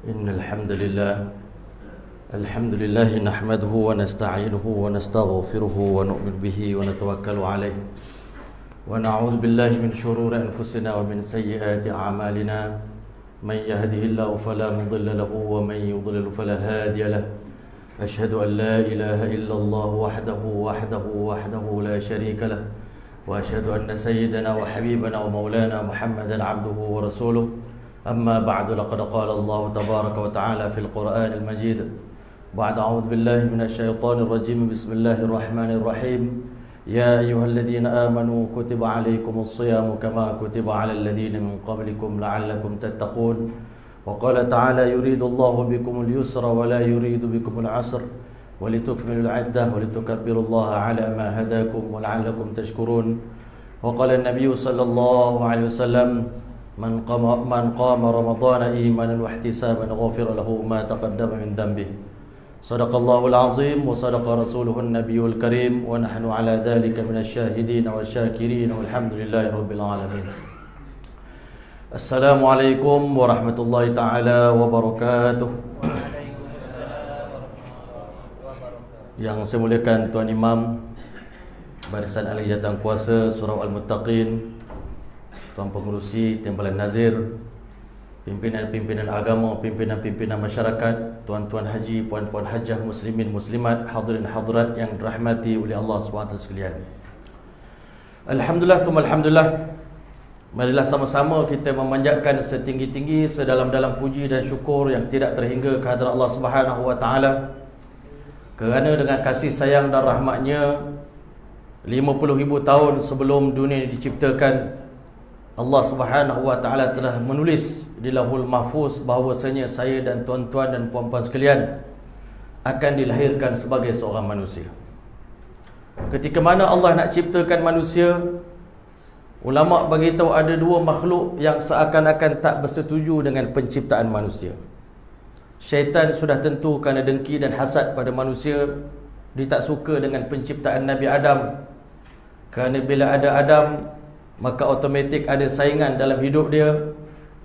إن الحمد لله نحمده ونستعينه ونستغفره ونؤمن به ونتوكل عليه ونعوذ بالله من شرور أنفسنا ومن سيئات أعمالنا من يهده الله فلا مضل له ومن يضلل فلا هادي له أشهد أن لا إله إلا الله وحده لا شريك له وأشهد أن سيدنا وحبيبنا ومولانا محمدا عبده ورسوله أما بعد لقد قال الله تبارك وتعالى في القرآن المجيد بعد أعوذ بالله من الشيطان الرجيم بسم الله الرحمن الرحيم يا أيها الذين آمنوا كتب عليكم الصيام كما كتب على الذين من قبلكم لعلكم تتقون وقال تعالى يريد الله بكم اليسر ولا يريد بكم العسر ولتكملوا العدة ولتكبروا الله على ما هداكم ولعلكم تشكرون وقال النبي صلى الله عليه وسلم من قام رمضان إيمانا واحتسابا غفر له ما تقدم من ذنبه صدق الله العظيم وصدق رسوله النبي الكريم ونحن على ذلك من الشاهدين والشاكرين والحمد لله رب العالمين. Assalamualaikum warahmatullahi taala wabarakatuh. Yang saya muliakan Tuan Imam Barisan Ahli Jawatan Kuasa Surau Al-Muttaqin, Tuan Pengerusi Timbalan Nazir, pimpinan-pimpinan agama, pimpinan-pimpinan masyarakat, tuan-tuan haji, puan-puan hajah, muslimin, muslimat, hadirin hadirat yang dirahmati oleh Allah SWT sekalian. Alhamdulillah, thumma alhamdulillah. Marilah sama-sama kita memanjatkan setinggi-tinggi, sedalam-dalam puji dan syukur yang tidak terhingga kehadrat Allah SWT, kerana dengan kasih sayang dan rahmatnya 50,000 tahun sebelum dunia diciptakan, Allah Subhanahu wa taala telah menulis di Lauhul Mahfuz bahawasanya saya dan tuan-tuan dan puan-puan sekalian akan dilahirkan sebagai seorang manusia. Ketika mana Allah nak ciptakan manusia, ulama bagi tahu ada dua makhluk yang seakan-akan tak bersetuju dengan penciptaan manusia. Syaitan sudah tentu kerana dengki dan hasad pada manusia, dia tak suka dengan penciptaan Nabi Adam. Kerana bila ada Adam, maka automatik ada saingan dalam hidup dia.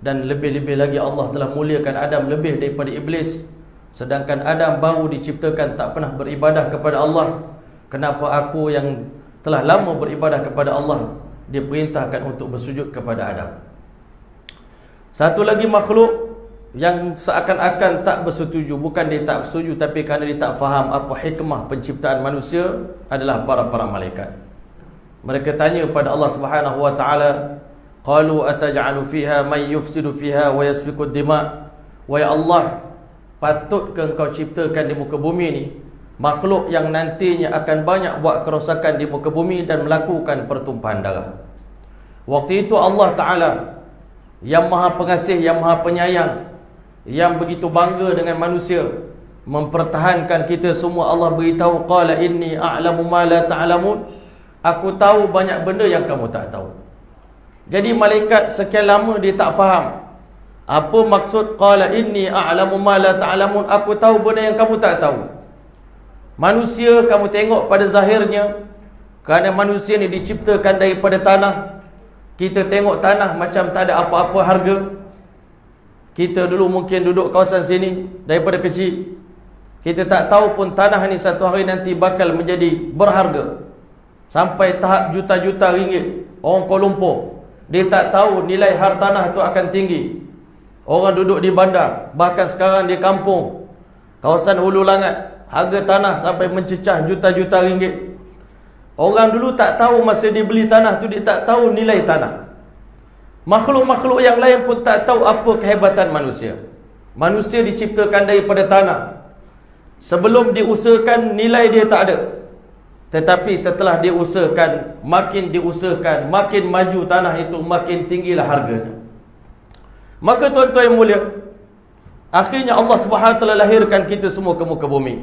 Dan lebih-lebih lagi Allah telah muliakan Adam lebih daripada Iblis. Sedangkan Adam baru diciptakan tak pernah beribadah kepada Allah. Kenapa aku yang telah lama beribadah kepada Allah diperintahkan untuk bersujud kepada Adam? Satu lagi makhluk yang seakan-akan tak bersetuju, bukan dia tak bersetuju, tapi kerana dia tak faham apa hikmah penciptaan manusia, adalah para malaikat. Mereka tanya pada Allah Subhanahu wa taala, qalu ataj'alu fiha may yufsidu fiha wa yasfiku ad-dima'. Wahai Allah, patutkah engkau ciptakan di muka bumi ni makhluk yang nantinya akan banyak buat kerosakan di muka bumi dan melakukan pertumpahan darah? Waktu itu Allah Ta'ala yang maha pengasih, yang maha penyayang, yang begitu bangga dengan manusia, mempertahankan kita semua. Allah beritahu, qala inni a'lamu ma la ta'lamun, aku tahu banyak benda yang kamu tak tahu. Jadi malaikat sekian lama dia tak faham apa maksud qala inni a'lamu ma la ta'lamun, aku tahu benda yang kamu tak tahu. Manusia kamu tengok pada zahirnya, kerana manusia ni diciptakan daripada tanah. Kita tengok tanah macam tak ada apa-apa harga. Kita dulu mungkin duduk kawasan sini daripada kecil, kita tak tahu pun tanah ni satu hari nanti bakal menjadi berharga sampai tahap juta-juta ringgit. Orang Kuala Lumpur, dia tak tahu nilai hartanah tu akan tinggi. Orang duduk di bandar, bahkan sekarang di kampung, kawasan Hulu Langat, harga tanah sampai mencecah juta-juta ringgit. Orang dulu tak tahu masa dia beli tanah tu, dia tak tahu nilai tanah. Makhluk-makhluk yang lain pun tak tahu apa kehebatan manusia. Manusia diciptakan daripada tanah. Sebelum diusahakan, nilai dia tak ada. Tetapi setelah diusahakan, makin diusahakan, makin maju tanah itu, makin tinggilah harganya. Maka tuan-tuan yang mulia, akhirnya Allah SWT lahirkan kita semua ke muka bumi.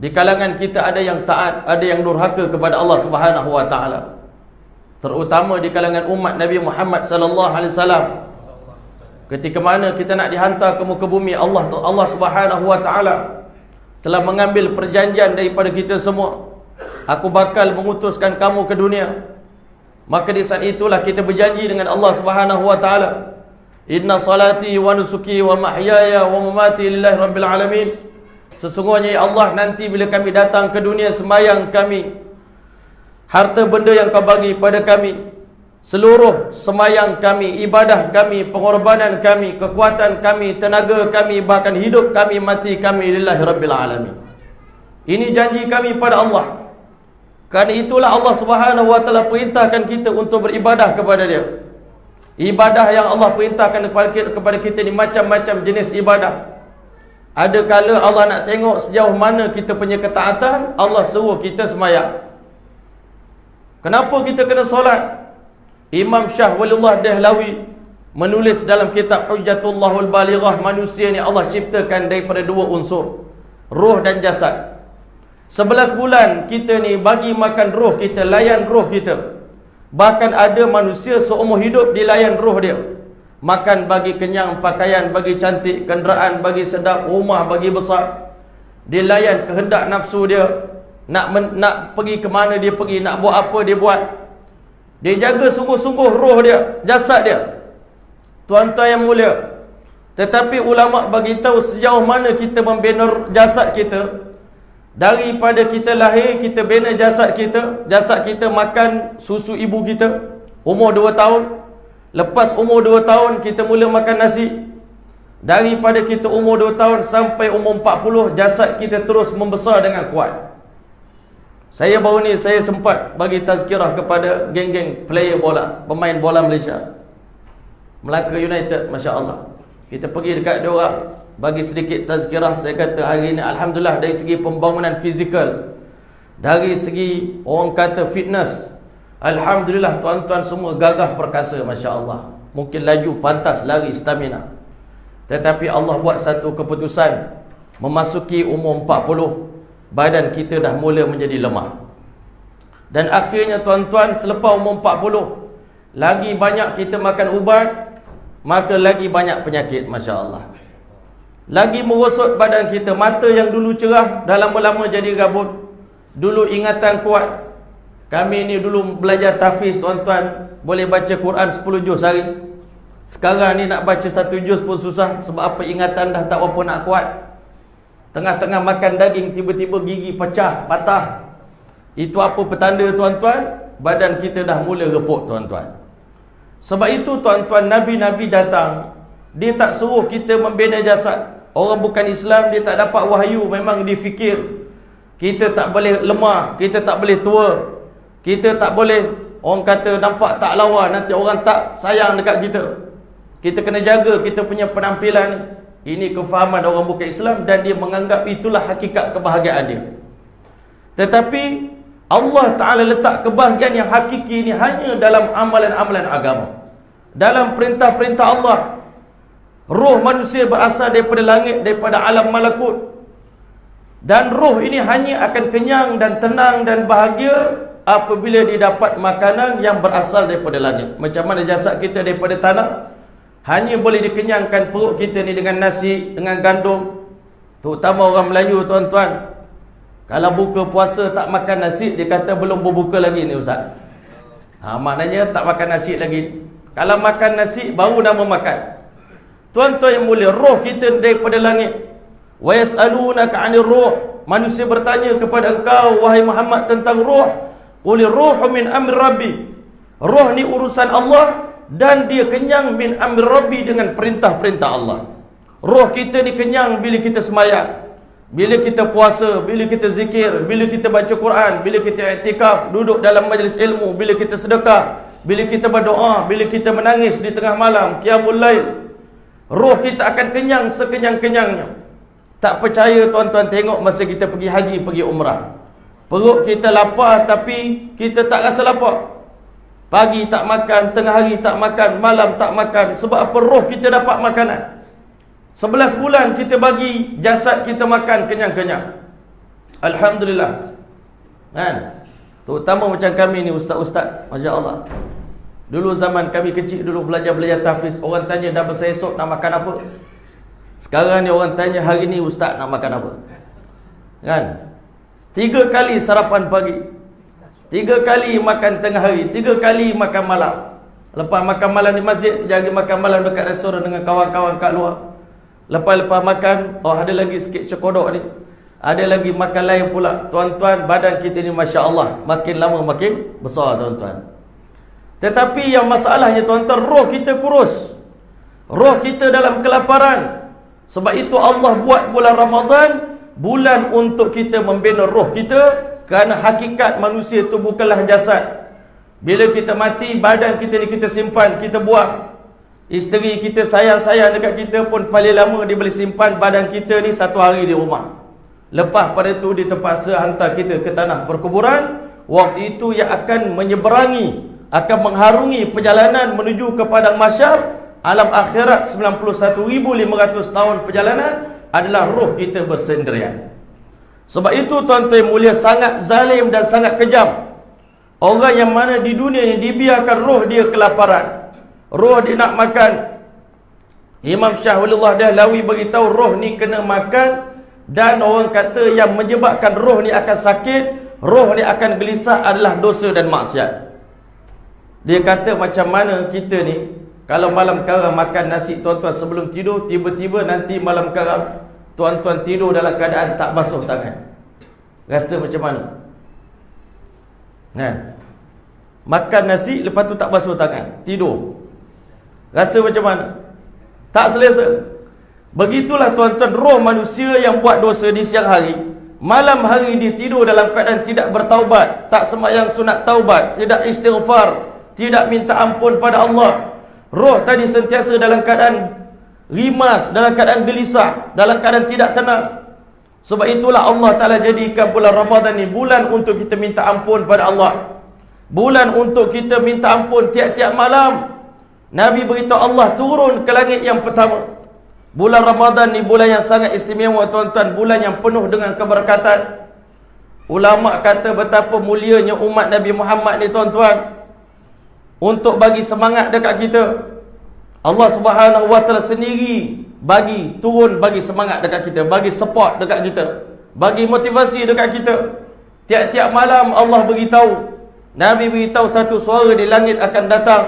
Di kalangan kita ada yang taat, ada yang durhaka kepada Allah SWT, terutama di kalangan umat Nabi Muhammad SAW. Ketika mana kita nak dihantar ke muka bumi, Allah SWT telah mengambil perjanjian daripada kita semua. Aku bakal mengutuskan kamu ke dunia. Maka di saat itulah kita berjanji dengan Allah SWT, Inna salati wa nusuki wa mahyaya wa mamati lillahi rabbil alamin. Sesungguhnya ya Allah, nanti bila kami datang ke dunia, sembahyang kami, harta benda yang kau bagi pada kami, seluruh sembahyang kami, ibadah kami, pengorbanan kami, kekuatan kami, tenaga kami, bahkan hidup kami, mati kami, lillahi rabbil alamin. Ini janji kami pada Allah. Kerana itulah Allah Subhanahu wa taala perintahkan kita untuk beribadah kepada Dia. Ibadah yang Allah perintahkan kepada kita ni macam-macam jenis ibadah. Ada kala Allah nak tengok sejauh mana kita punya ketaatan, Allah suruh kita sembahyang. Kenapa kita kena solat? Imam Shah Waliullah Dahlawi menulis dalam kitab Hujjatullahul Balighah, manusia ni Allah ciptakan daripada dua unsur, roh dan jasad. 11 bulan kita ni bagi makan roh kita, layan roh kita. Bahkan ada manusia seumur hidup dilayan roh dia. Makan bagi kenyang, pakaian bagi cantik, kenderaan bagi sedap, rumah bagi besar. Dia layan kehendak nafsu dia. Nak pergi ke mana dia pergi, nak buat apa dia buat. Dia jaga sungguh-sungguh roh dia, jasad dia. Tuan-tuan yang mulia, tetapi ulama bagi tahu sejauh mana kita membina jasad kita. Daripada kita lahir, kita bina jasad kita. Jasad kita makan susu ibu kita umur 2 tahun. Lepas umur 2 tahun kita mula makan nasi. Daripada kita umur 2 tahun sampai umur 40, jasad kita terus membesar dengan kuat. Saya baru ni saya sempat bagi tazkirah kepada geng-geng player bola, pemain bola Malaysia, Melaka United, Masya Allah. Kita pergi dekat dia orang, bagi sedikit tazkirah. Saya kata hari ni alhamdulillah dari segi pembangunan fizikal, dari segi orang kata fitness, alhamdulillah tuan-tuan semua gagah perkasa, Masya Allah. Mungkin laju, pantas, lari, stamina. Tetapi Allah buat satu keputusan, memasuki umur 40, badan kita dah mula menjadi lemah. Dan akhirnya tuan-tuan, selepas umur 40, lagi banyak kita makan ubat, maka lagi banyak penyakit, Masya Allah. Lagi merosot badan kita. Mata yang dulu cerah, dah lama-lama jadi rabut. Dulu ingatan kuat. Kami ni dulu belajar tahfiz, tuan-tuan, boleh baca Quran 10 juz sehari. Sekarang ni nak baca 1 juz pun susah. Sebab apa? Ingatan dah tak apa nak kuat. Tengah-tengah makan daging, tiba-tiba gigi pecah, patah. Itu apa petanda, tuan-tuan? Badan kita dah mula reput, tuan-tuan. Sebab itu tuan-tuan, Nabi-Nabi datang, dia tak suruh kita membina jasad. Orang bukan Islam, dia tak dapat wahyu, memang dia fikir kita tak boleh lemah, kita tak boleh tua, kita tak boleh, orang kata nampak tak lawa, nanti orang tak sayang dekat kita. Kita kena jaga kita punya penampilan. Ini kefahaman orang bukan Islam, dan dia menganggap itulah hakikat kebahagiaan dia. Tetapi Allah Ta'ala letak kebahagiaan yang hakiki ini hanya dalam amalan-amalan agama, dalam perintah-perintah Allah. Roh manusia berasal daripada langit, daripada alam malakut. Dan roh ini hanya akan kenyang dan tenang dan bahagia apabila didapat makanan yang berasal daripada langit. Macam mana jasad kita daripada tanah, hanya boleh dikenyangkan perut kita ni dengan nasi, dengan gandum. Terutama orang Melayu, tuan-tuan, kalau buka puasa tak makan nasi, dia kata belum berbuka lagi ni Ustaz. Maknanya tak makan nasi lagi. Kalau makan nasi, baru nama makan. Tuan-tuan yang mulia, roh kita daripada langit. Wa yas'alunaka 'anil ruh. Manusia bertanya kepada engkau, wahai Muhammad, tentang roh. Qul ruhu min amri rabbi. Roh ni urusan Allah, dan dia kenyang min amri rabbi, dengan perintah-perintah Allah. Roh kita ni kenyang bila kita sembahyang, bila kita puasa, bila kita zikir, bila kita baca Quran, bila kita iktikaf, duduk dalam majlis ilmu, bila kita sedekah, bila kita berdoa, bila kita menangis di tengah malam, qiyamul lail. Roh kita akan kenyang sekenyang-kenyangnya. Tak percaya tuan-tuan, tengok masa kita pergi haji, pergi umrah. Perut kita lapar, tapi kita tak rasa lapar. Pagi tak makan, tengah hari tak makan, malam tak makan. Sebab apa? Roh kita dapat makanan. 11 bulan kita bagi jasad kita makan kenyang-kenyang. Alhamdulillah. Kan? Terutama macam kami ni ustaz-ustaz, Masya Allah. Dulu zaman kami kecil, dulu belajar tahfiz, orang tanya dah besar esok nak makan apa. Sekarang ni orang tanya hari ni ustaz nak makan apa. Kan? 3 kali sarapan pagi, 3 kali makan tengah hari, 3 kali makan malam. Lepas makan malam di masjid, pergi makan malam dekat restoran dengan kawan-kawan kat luar. Lepas makan, oh ada lagi sikit cokodok ni, ada lagi makan lain pula. Tuan-tuan, badan kita ni Masya Allah, makin lama makin besar tuan-tuan. Tetapi yang masalahnya tuan-tuan, roh kita kurus, roh kita dalam kelaparan. Sebab itu Allah buat bulan Ramadan bulan untuk kita membina roh kita. Kerana hakikat manusia itu bukanlah jasad. Bila kita mati, badan kita ni kita simpan, kita buang. Isteri kita sayang-sayang dekat kita pun paling lama dia boleh simpan badan kita ni 1 hari di rumah. Lepas pada itu dia terpaksa hantar kita ke tanah perkuburan. Waktu itu yang akan menyeberangi, akan mengharungi perjalanan menuju ke padang mahsyar alam akhirat 91,500 tahun perjalanan adalah roh kita bersendirian. Sebab itu tuan-tuan mulia, sangat zalim dan sangat kejam orang yang mana di dunia ni dibiarkan roh dia kelaparan, roh dia nak makan. Imam Syah Waliullah Dahlawi beritahu roh ni kena makan. Dan orang kata yang menyebabkan roh ni akan sakit, roh ni akan gelisah adalah dosa dan maksiat. Dia kata macam mana kita ni, kalau malam karang makan nasi tuan-tuan sebelum tidur, tiba-tiba nanti malam karang tuan-tuan tidur dalam keadaan tak basuh tangan. Rasa macam mana? Makan nasi, lepas tu tak basuh tangan, tidur. Rasa macam mana? Tak selesa. Begitulah tuan-tuan, roh manusia yang buat dosa di siang hari, malam hari dia tidur dalam keadaan tidak bertaubat, tak sembahyang sunat taubat, tidak istighfar, tidak minta ampun pada Allah. Roh tadi sentiasa dalam keadaan rimas, dalam keadaan gelisah, dalam keadaan tidak tenang. Sebab itulah Allah Ta'ala jadikan bulan Ramadan ni bulan untuk kita minta ampun pada Allah, bulan untuk kita minta ampun tiap-tiap malam. Nabi beritahu Allah turun ke langit yang pertama. Bulan Ramadan ni bulan yang sangat istimewa tuan-tuan, bulan yang penuh dengan keberkatan. Ulama kata betapa mulianya umat Nabi Muhammad ni tuan-tuan, untuk bagi semangat dekat kita. Allah Subhanahu wa taala sendiri bagi turun, bagi semangat dekat kita, bagi support dekat kita, bagi motivasi dekat kita. Tiap-tiap malam Allah beritahu, Nabi beritahu satu suara di langit akan datang,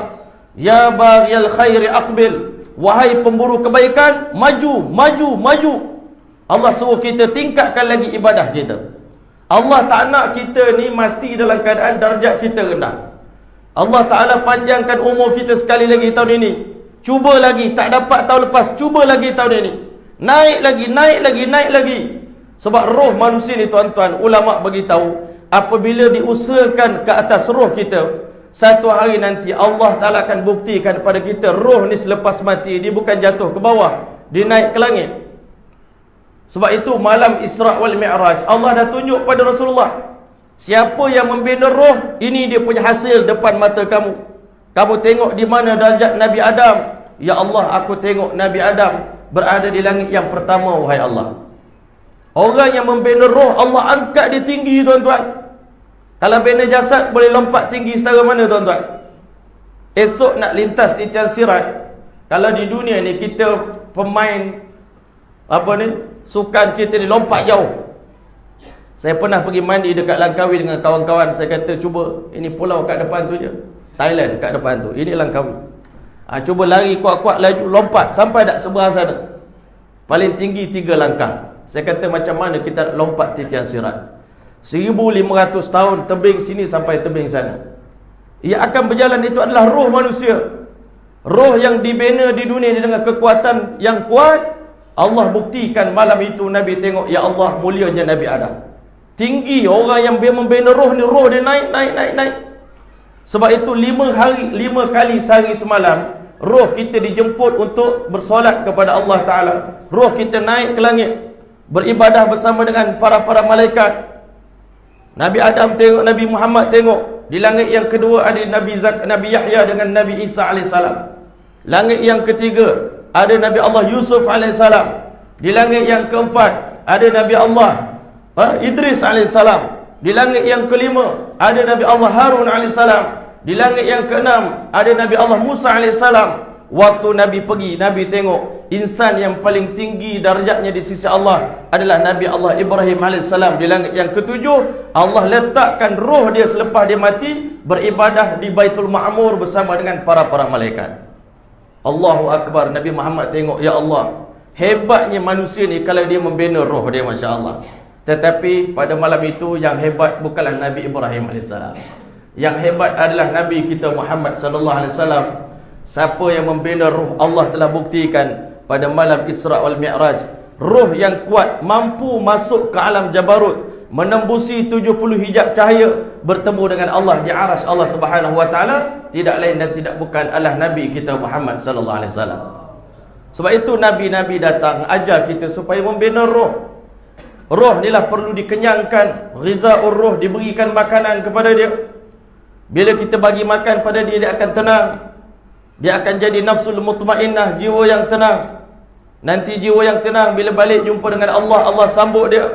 ya baghiyal khairi aqbil, wahai pemburu kebaikan, maju, maju, maju. Allah suruh kita tingkatkan lagi ibadah kita. Allah tak nak kita ni mati dalam keadaan darjat kita rendah. Allah Ta'ala panjangkan umur kita sekali lagi tahun ini. Cuba lagi, tak dapat tahun lepas, cuba lagi tahun ini. Naik lagi, naik lagi, naik lagi. Sebab roh manusia ni tuan-tuan, ulama' beritahu, apabila diusahakan ke atas roh kita, satu hari nanti Allah Ta'ala akan buktikan kepada kita, roh ni selepas mati, dia bukan jatuh ke bawah, dia naik ke langit. Sebab itu malam Isra' wal Mi'raj, Allah dah tunjuk pada Rasulullah, siapa yang membina roh, ini dia punya hasil depan mata kamu. Kamu tengok di mana darjat Nabi Adam. Ya Allah, aku tengok Nabi Adam berada di langit yang pertama, wahai Allah. Orang yang membina roh, Allah angkat dia tinggi tuan-tuan. Kalau bina jasad, boleh lompat tinggi setara mana tuan-tuan? Esok nak lintas titian sirat, kalau di dunia ni kita pemain sukan kita ni lompat jauh. Saya pernah pergi mandi dekat Langkawi dengan kawan-kawan. Saya kata cuba, ini pulau kat depan tu je, Thailand kat depan tu, ini Langkawi. Cuba lari kuat-kuat, laju, lompat sampai tak seberang sana, paling tinggi 3 langkah. Saya kata macam mana kita lompat titian sirat? 1500 tahun tebing sini sampai tebing sana. Ia akan berjalan, itu adalah roh manusia. Roh yang dibina di dunia ini dengan kekuatan yang kuat. Allah buktikan malam itu Nabi tengok, ya Allah, mulianya Nabi Adam. Tinggi orang yang membina roh ni, roh dia naik, naik, naik, naik. Sebab itu 5 kali sehari semalam roh kita dijemput untuk bersolat kepada Allah Ta'ala. Roh kita naik ke langit, beribadah bersama dengan para malaikat. Nabi Adam tengok, Nabi Muhammad tengok. Di langit yang kedua ada Nabi Yahya dengan Nabi Isa AS. Langit yang ketiga ada Nabi Allah Yusuf AS. Di langit yang keempat ada Nabi Allah Idris AS. Di langit yang kelima ada Nabi Allah Harun AS. Di langit yang keenam ada Nabi Allah Musa AS. waktu Nabi pergi, Nabi tengok insan yang paling tinggi darjatnya di sisi Allah adalah Nabi Allah Ibrahim AS di langit yang ketujuh. Allah letakkan roh dia selepas dia mati beribadah di Baitul Ma'mur bersama dengan para malaikat. Allahu Akbar. Nabi Muhammad tengok, ya Allah, hebatnya manusia ni kalau dia membina roh dia, Masya Allah. Tetapi pada malam itu yang hebat bukanlah Nabi Ibrahim AS. Yang hebat adalah Nabi kita Muhammad SAW. Siapa yang membina roh, Allah telah buktikan pada malam Isra wal Mi'raj, roh yang kuat mampu masuk ke alam Jabarut, menembusi 70 hijab cahaya, bertemu dengan Allah di arasy Allah Subhanahu wa taala, tidak lain dan tidak bukan adalah Nabi kita Muhammad sallallahu alaihi wasallam. Sebab itu nabi-nabi datang ajar kita supaya membina roh. Roh inilah perlu dikenyangkan, ghizaur roh, diberikan makanan kepada dia. Bila kita bagi makan pada dia, dia akan tenang. Dia akan jadi nafsul mutmainnah, jiwa yang tenang. Nanti jiwa yang tenang bila balik jumpa dengan Allah, Allah sambut dia.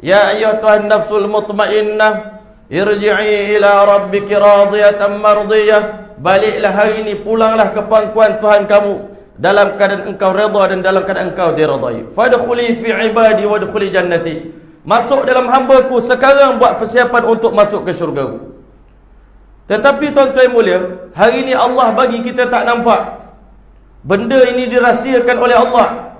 Ya ayyatuhan nafsul mutmainnah, irji'i ila rabbiki radiyatan mardiyah. Baliklah hari ini, pulanglah ke pangkuan Tuhan kamu dalam keadaan engkau redha dan dalam keadaan engkau diredai. Fadkhuli fi ibadi wadkhuli jannati. Masuk dalam hamba-Ku sekarang, buat persiapan untuk masuk ke syurga-Ku. Tetapi tuan-tuan mulia, hari ini Allah bagi kita tak nampak. Benda ini dirahsiakan oleh Allah.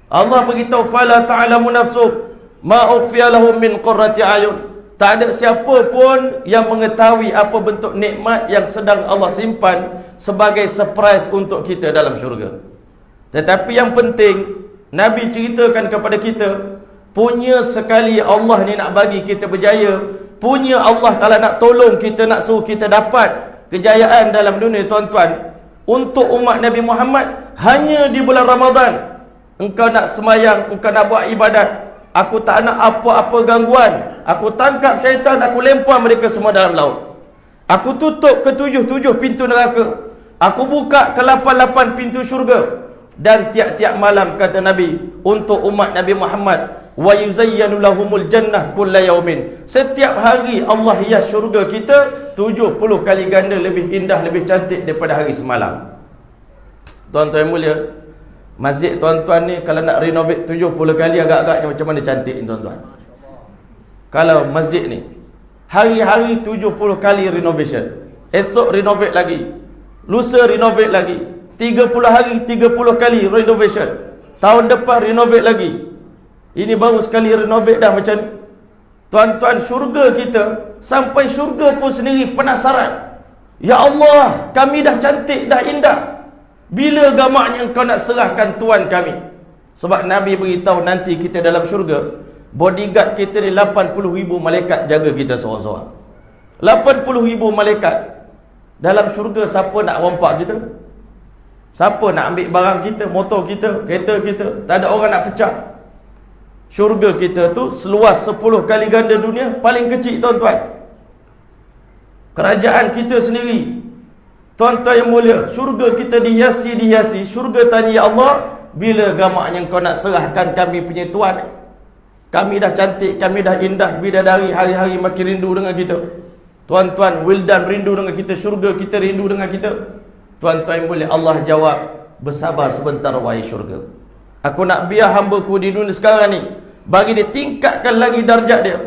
Allah beritahu, fala ta'lamu nafsu ma ukhfiya lahum min qurrati ayun. Tak ada siapa pun yang mengetahui apa bentuk nikmat yang sedang Allah simpan sebagai surprise untuk kita dalam syurga. Tetapi yang penting, Nabi ceritakan kepada kita, punya sekali Allah ni nak bagi kita berjaya, punya Allah Ta'ala nak tolong kita, nak suruh kita dapat kejayaan dalam dunia, tuan-tuan. Untuk umat Nabi Muhammad, hanya di bulan Ramadan, engkau nak semayang, engkau nak buat ibadat, aku tak nak apa-apa gangguan. Aku tangkap syaitan, aku lempar mereka semua dalam laut. Aku tutup ke 7 pintu neraka, aku buka ke 8 pintu syurga. Dan tiap-tiap malam, kata Nabi, untuk umat Nabi Muhammad, wa yuzayyanu lahumul jannah kulla yaumin. Setiap hari Allah hias syurga kita 70 kali ganda lebih indah, lebih cantik daripada hari semalam. Tuan-tuan mulia, masjid tuan-tuan ni kalau nak renovate 70 kali, agak-agaknya macam mana cantik ni tuan-tuan. Kalau masjid ni hari-hari 70 kali renovation, esok renovate lagi, lusa renovate lagi, 30 hari 30 kali renovation, tahun depan renovate lagi. Ini baru sekali renovate dah macam ni. Tuan-tuan, syurga kita, sampai syurga pun sendiri penasaran. Ya Allah, kami dah cantik, dah indah, bila gamaknya engkau nak serahkan Tuhan kami? Sebab Nabi beritahu nanti kita dalam syurga, bodyguard kita ni 80,000 malaikat jaga kita seorang-seorang. 80,000 malaikat. Dalam syurga, siapa nak rompak kita? Siapa nak ambil barang kita, motor kita, kereta kita? Tak ada orang nak pecah. Syurga kita tu seluas 10 kali ganda dunia, paling kecil tuan-tuan. Kerajaan kita sendiri, tuan-tuan yang mulia, syurga kita dihiasi. Syurga tanya, ya Allah, bila gamaknya engkau nak serahkan kami punya Tuhan? Kami dah cantik, kami dah indah, bidadari hari-hari makin rindu dengan kita. Tuan-tuan, wildan rindu dengan kita, syurga kita rindu dengan kita. Tuan-tuan yang mulia, Allah jawab, bersabar sebentar wahai syurga. Aku nak biar hamba-Ku di dunia sekarang ni, bagi dia tingkatkan lagi darjat dia.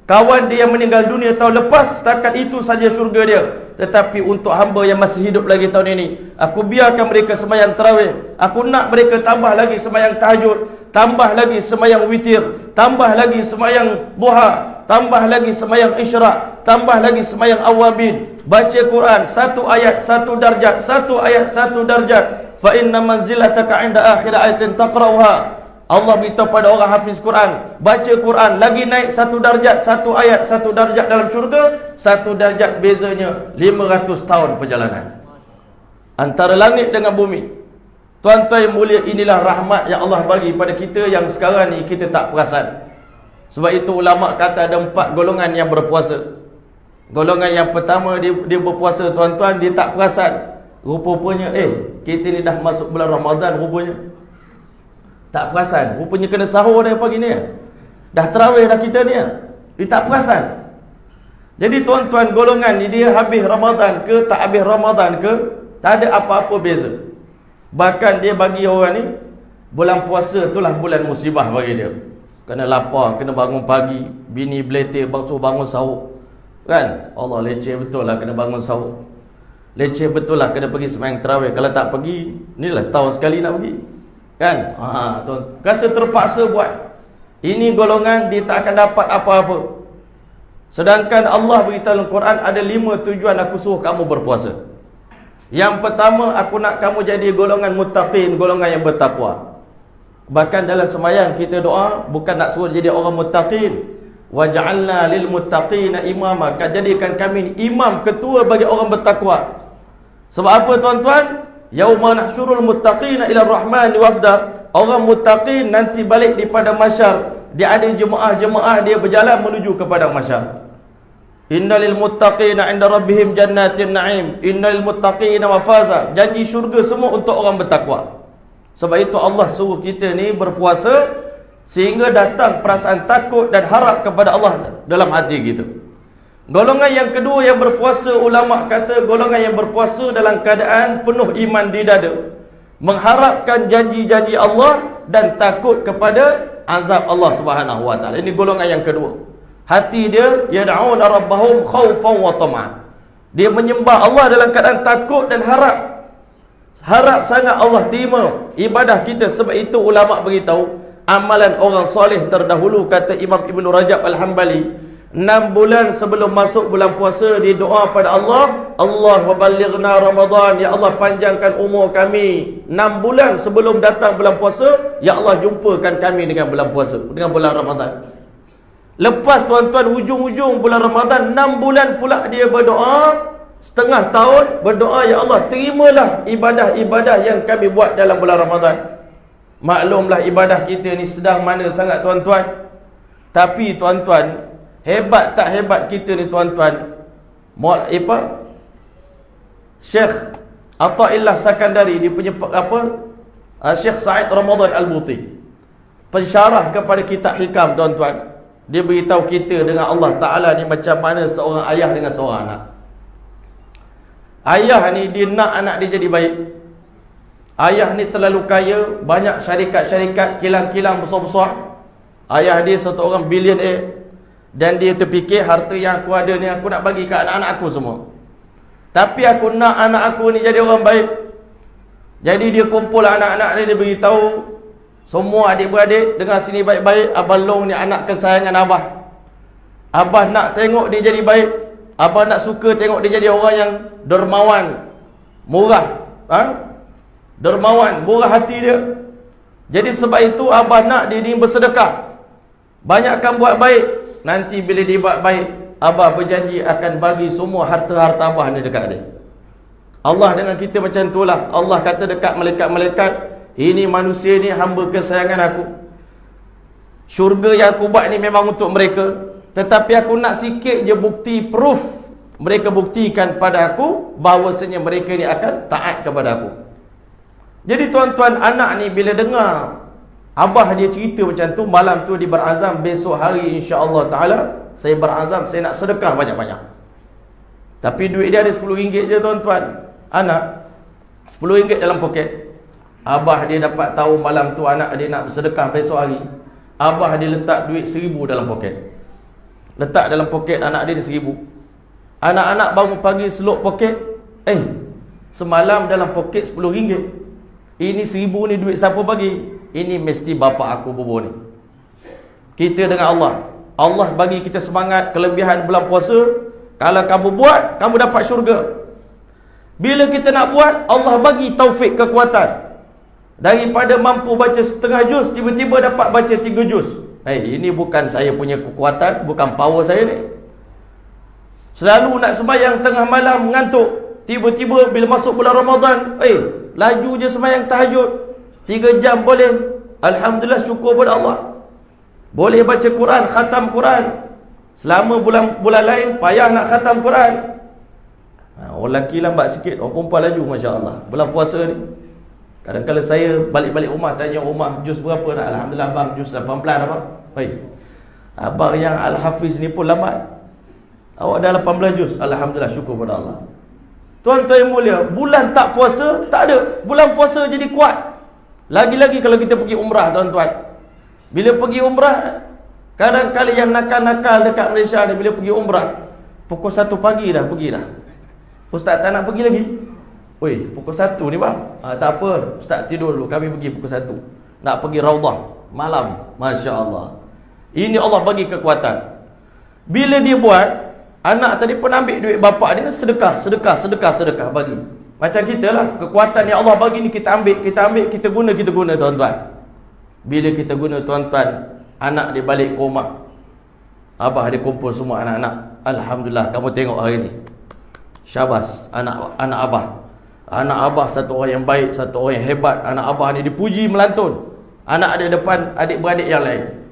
Kawan dia yang meninggal dunia tahun lepas, setakat itu saja syurga dia. Tetapi untuk hamba yang masih hidup lagi tahun ini, aku biarkan mereka sembahyang tarawih. Aku nak mereka tambah lagi sembahyang tahajud, tambah lagi sembahyang witir, tambah lagi sembahyang duha, tambah lagi sembahyang isyraq, tambah lagi sembahyang awabin. Baca Quran, satu ayat satu darjat, satu ayat satu darjat. Fa inna manzilataka 'inda akhir ayatin taqra'uha. Allah beritahu pada orang hafiz Quran, baca Quran, lagi naik satu darjat, satu ayat satu darjat dalam syurga. Satu darjat bezanya 500 tahun perjalanan antara langit dengan bumi. Tuan-tuan yang mulia, inilah rahmat yang Allah bagi pada kita yang sekarang ni kita tak perasan. Sebab itu ulama kata ada 4 golongan yang berpuasa. Golongan yang pertama, dia berpuasa tuan-tuan, dia tak perasan. Rupanya kita ni dah masuk bulan Ramadan, rupanya tak perasan. Rupanya kena sahur dah pagi ni, dah tarawih dah kita ni, dia tak perasan. Jadi tuan-tuan, golongan ni dia habis Ramadan ke tak habis Ramadan ke, tak ada apa-apa beza. Bahkan dia bagi orang ni, bulan puasa itulah bulan musibah bagi dia. Kena lapar, kena bangun pagi, bini beletir, suruh bangun sahur. Kan? Allah, leceh betul lah kena bangun sahur. Leceh betul lah kena pergi sembahyang tarawih. Kalau tak pergi, inilah setahun sekali nak pergi. Kan? Tuan, rasa terpaksa buat. Ini golongan dia tak akan dapat apa-apa. Sedangkan Allah beritahu dalam Quran ada 5 tujuan aku suruh kamu berpuasa. Yang pertama, aku nak kamu jadi golongan muttaqin, golongan yang bertakwa. Bahkan dalam sembahyang kita doa bukan nak suruh jadi orang muttaqin. Waj'alna lil muttaqina imama, jadikan kami imam, ketua bagi orang bertakwa. Sebab apa tuan-tuan? Yauma nahsyurul muttaqina ila rahmani wafda. Orang muttaqin nanti balik daripada mahsyar, dia ada jemaah-jemaah dia berjalan menuju kepada mahsyar. Innalil muttaqina 'inda rabbihim jannatin na'im. Innalil muttaqina mafaza. Janji syurga semua untuk orang bertakwa. Sebab itu Allah suruh kita ni berpuasa sehingga datang perasaan takut dan harap kepada Allah dalam hati kita. Golongan yang kedua yang berpuasa, ulama kata golongan yang berpuasa dalam keadaan penuh iman di dada, mengharapkan janji-janji Allah dan takut kepada azab Allah Subhanahu wa taala. Ini golongan yang kedua. Hati dia yad'una rabbahum khaufan wa tama'an. Dia menyembah Allah dalam keadaan takut dan harap. Harap sangat Allah terima ibadah kita. Sebab itu ulama beritahu amalan orang soleh terdahulu, kata Imam Ibn Rajab Al-Hambali, 6 bulan sebelum masuk bulan puasa dia doa pada Allah, Allah waballighna Ramadan, ya Allah panjangkan umur kami 6 bulan sebelum datang bulan puasa, ya Allah jumpakan kami dengan bulan puasa, dengan bulan Ramadan. Lepas tuan-tuan hujung-hujung bulan Ramadan 6 bulan pula dia berdoa, setengah tahun berdoa, ya Allah terimalah ibadah-ibadah yang kami buat dalam bulan Ramadan. Maklumlah ibadah kita ni sedang mana sangat tuan-tuan. Tapi tuan-tuan, hebat tak hebat kita ni tuan-tuan, Syekh Athaillah Sakandari, dia punya Syekh Sa'id Ramadan Al-Buti, pensyarah kepada kitab Hikam tuan-tuan, dia beritahu kita dengan Allah Ta'ala ni macam mana seorang ayah dengan seorang anak. Ayah ni dia nak anak dia jadi baik. Ayah ni terlalu kaya, banyak syarikat-syarikat, kilang-kilang besar-besar. Ayah dia satu orang billionaire, dan dia terfikir harta yang aku ada ni aku nak bagi ke anak-anak aku semua. Tapi aku nak anak aku ni jadi orang baik. Jadi dia kumpul anak-anak dia beritahu semua adik-beradik, dengar sini baik-baik, Abah Long ni anak kesayangan Abah. Abah nak tengok dia jadi baik. Abah nak suka tengok dia jadi orang yang dermawan, murah, dermawan, murah hati dia. Jadi sebab itu Abah nak dia ni bersedekah, banyakkan buat baik. Nanti bila dia buat baik, Abah berjanji akan bagi semua harta-harta Abah ni dekat dia. Allah dengan kita macam itulah. Allah kata dekat malaikat-malaikat, ini manusia ni hamba kesayangan aku. Syurga yang aku buat ni memang untuk mereka, tetapi aku nak sikit je bukti, proof. Mereka buktikan pada aku bahawasanya mereka ni akan taat kepada aku. Jadi tuan-tuan, anak ni bila dengar Abah dia cerita macam tu, malam tu dia berazam, besok hari insya-Allah Ta'ala saya berazam saya nak sedekah banyak-banyak. Tapi duit dia ada RM10 je tuan-tuan. Anak RM10 dalam poket. Abah dia dapat tahu malam tu anak dia nak bersedekah besok hari. Abah dia letak duit RM1000 dalam poket. Letak dalam poket anak dia RM1000. Anak-anak bangun pagi seluk poket, semalam dalam poket RM10. Ini RM1000 ni duit siapa bagi? Ini mesti bapa aku bubur ni. Kita dengan Allah, Allah bagi kita semangat, kelebihan bulan puasa. Kalau kamu buat, kamu dapat syurga. Bila kita nak buat, Allah bagi taufik, kekuatan. Daripada mampu baca setengah juz, tiba-tiba dapat baca 3 juz. Ini bukan saya punya kekuatan, bukan power saya ni. Selalu nak sembahyang tengah malam mengantuk, tiba-tiba bila masuk bulan Ramadan, laju je sembahyang tahajud 3 jam boleh. Alhamdulillah, syukur pada Allah. Boleh baca Quran, khatam Quran. Selama bulan lain payah nak khatam Quran. Orang lelaki lambat sikit, orang perempuan laju, masya-Allah. Bulan puasa ni kadang-kadang saya balik-balik rumah tanya rumah, juz berapa nak? Alhamdulillah abang juz 18 abang. Abang yang Al-Hafiz ni pun lambat. Awak dah 18 juz. Alhamdulillah, syukur pada Allah. Tuan-tuan yang mulia, bulan tak puasa, tak ada. Bulan puasa jadi kuat. Lagi-lagi kalau kita pergi umrah, tuan-tuan. Bila pergi umrah, kadang-kadang yang nakal-nakal dekat Malaysia ni, bila pergi umrah, pukul 1 pagi dah pergi dah. Ustaz tak nak pergi lagi. Oi, pukul 1 ni bang. Tak apa, Ustaz tidur dulu, kami pergi pukul 1. Nak pergi Raudah malam. Masya Allah. Ini Allah bagi kekuatan. Bila dia buat, anak tadi pun ambil duit bapak dia, sedekah bagi. Macam kita lah, kekuatan yang Allah bagi ni kita ambil, kita guna tuan-tuan. Bila kita guna tuan-tuan, anak dia balik ke rumah, abah dia kumpul semua anak-anak. Alhamdulillah, kamu tengok hari ni, syabas anak abah. Anak abah satu orang yang baik, satu orang yang hebat. Anak abah ni dipuji melantun. Anak ada depan adik-beradik yang lain.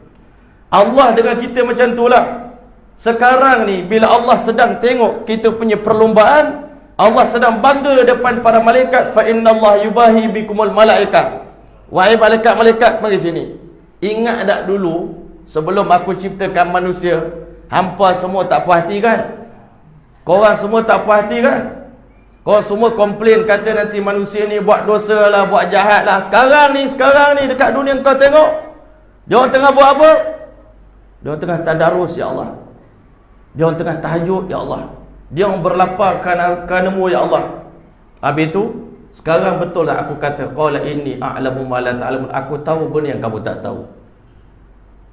Allah dengan kita macam tu lah. Sekarang ni bila Allah sedang tengok kita punya perlombaan, Allah sedang bangga depan para malaikat. Fa innallaha yubahi bikumul malaikat. Wahai malaikat-malaikat, mari sini. Ingat tak dulu sebelum aku ciptakan manusia, hampa semua tak puas hati kan? Korang semua tak puas hati kan? Korang semua komplain, kata nanti manusia ni buat dosa lah, buat jahat lah. Sekarang ni dekat dunia kau tengok, dia orang tengah buat apa? Dia orang tengah tadarus, ya Allah. Dia orang tengah tahajud, ya Allah. Dia orang berlapar kerana-Mu, ya Allah. Habis tu, sekarang betul lah aku kata, qala inni a'lamu ma la ta'lamun. Aku tahu benda yang kamu tak tahu.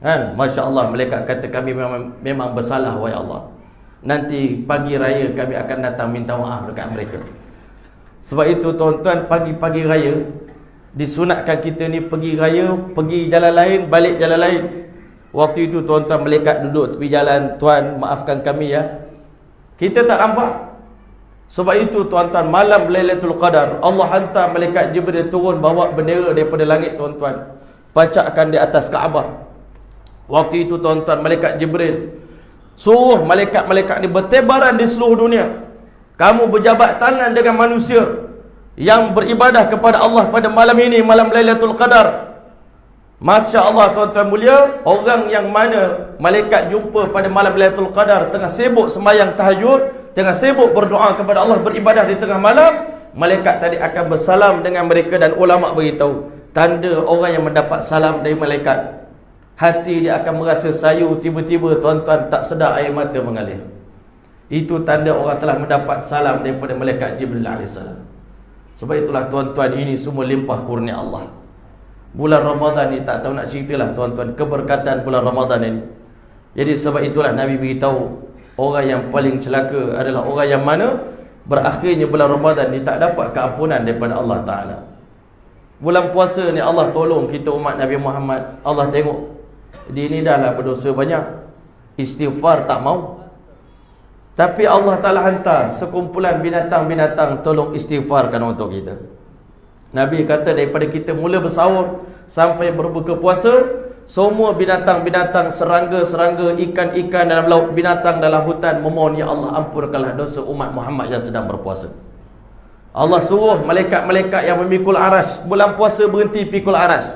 Kan? Masya Allah, malaikat kata kami memang bersalah, wahai Allah. Nanti pagi raya kami akan datang minta maaf dekat mereka. Sebab itu tuan-tuan, pagi-pagi raya disunatkan kita ni pergi raya, pergi jalan lain, balik jalan lain. Waktu itu tuan-tuan malaikat duduk tepi jalan, Tuan maafkan kami ya, kita tak nampak. Sebab itu tuan-tuan, malam Lailatul Qadar, Allah hantar malaikat Jibril turun bawa bendera daripada langit tuan-tuan, pacakkan di atas Kaabah. Waktu itu tuan-tuan, malaikat Jibril suruh malaikat-malaikat ni bertebaran di seluruh dunia. Kamu berjabat tangan dengan manusia yang beribadah kepada Allah pada malam ini, malam Lailatul Qadar. Masya Allah tuan-tuan mulia, orang yang mana malaikat jumpa pada malam Lailatul Qadar tengah sibuk sembahyang tahajud, tengah sibuk berdoa kepada Allah, beribadah di tengah malam, malaikat tadi akan bersalam dengan mereka. Dan ulama beritahu, tanda orang yang mendapat salam dari malaikat, hati dia akan merasa sayu, tiba-tiba tuan-tuan tak sedar air mata mengalir. Itu tanda orang telah mendapat salam daripada malaikat Jibril AS. Sebab itulah tuan-tuan, ini semua limpah kurnia Allah. Bulan Ramadan ni tak tahu nak ceritalah tuan-tuan, keberkatan bulan Ramadan ini. Jadi sebab itulah Nabi beritahu, orang yang paling celaka adalah orang yang mana berakhirnya bulan Ramadan ni tak dapat keampunan daripada Allah Ta'ala. Bulan puasa ni Allah tolong kita umat Nabi Muhammad. Allah tengok dia ni dah lah berdosa banyak, istighfar tak mau, tapi Allah Ta'ala hantar sekumpulan binatang-binatang tolong istighfarkan untuk kita. Nabi kata daripada kita mula bersahur sampai berbuka puasa, semua binatang-binatang, serangga-serangga, ikan-ikan dalam laut, binatang dalam hutan memohon, ya Allah ampunkanlah dosa umat Muhammad yang sedang berpuasa. Allah suruh malaikat-malaikat yang memikul arash, bulan puasa berhenti pikul arash.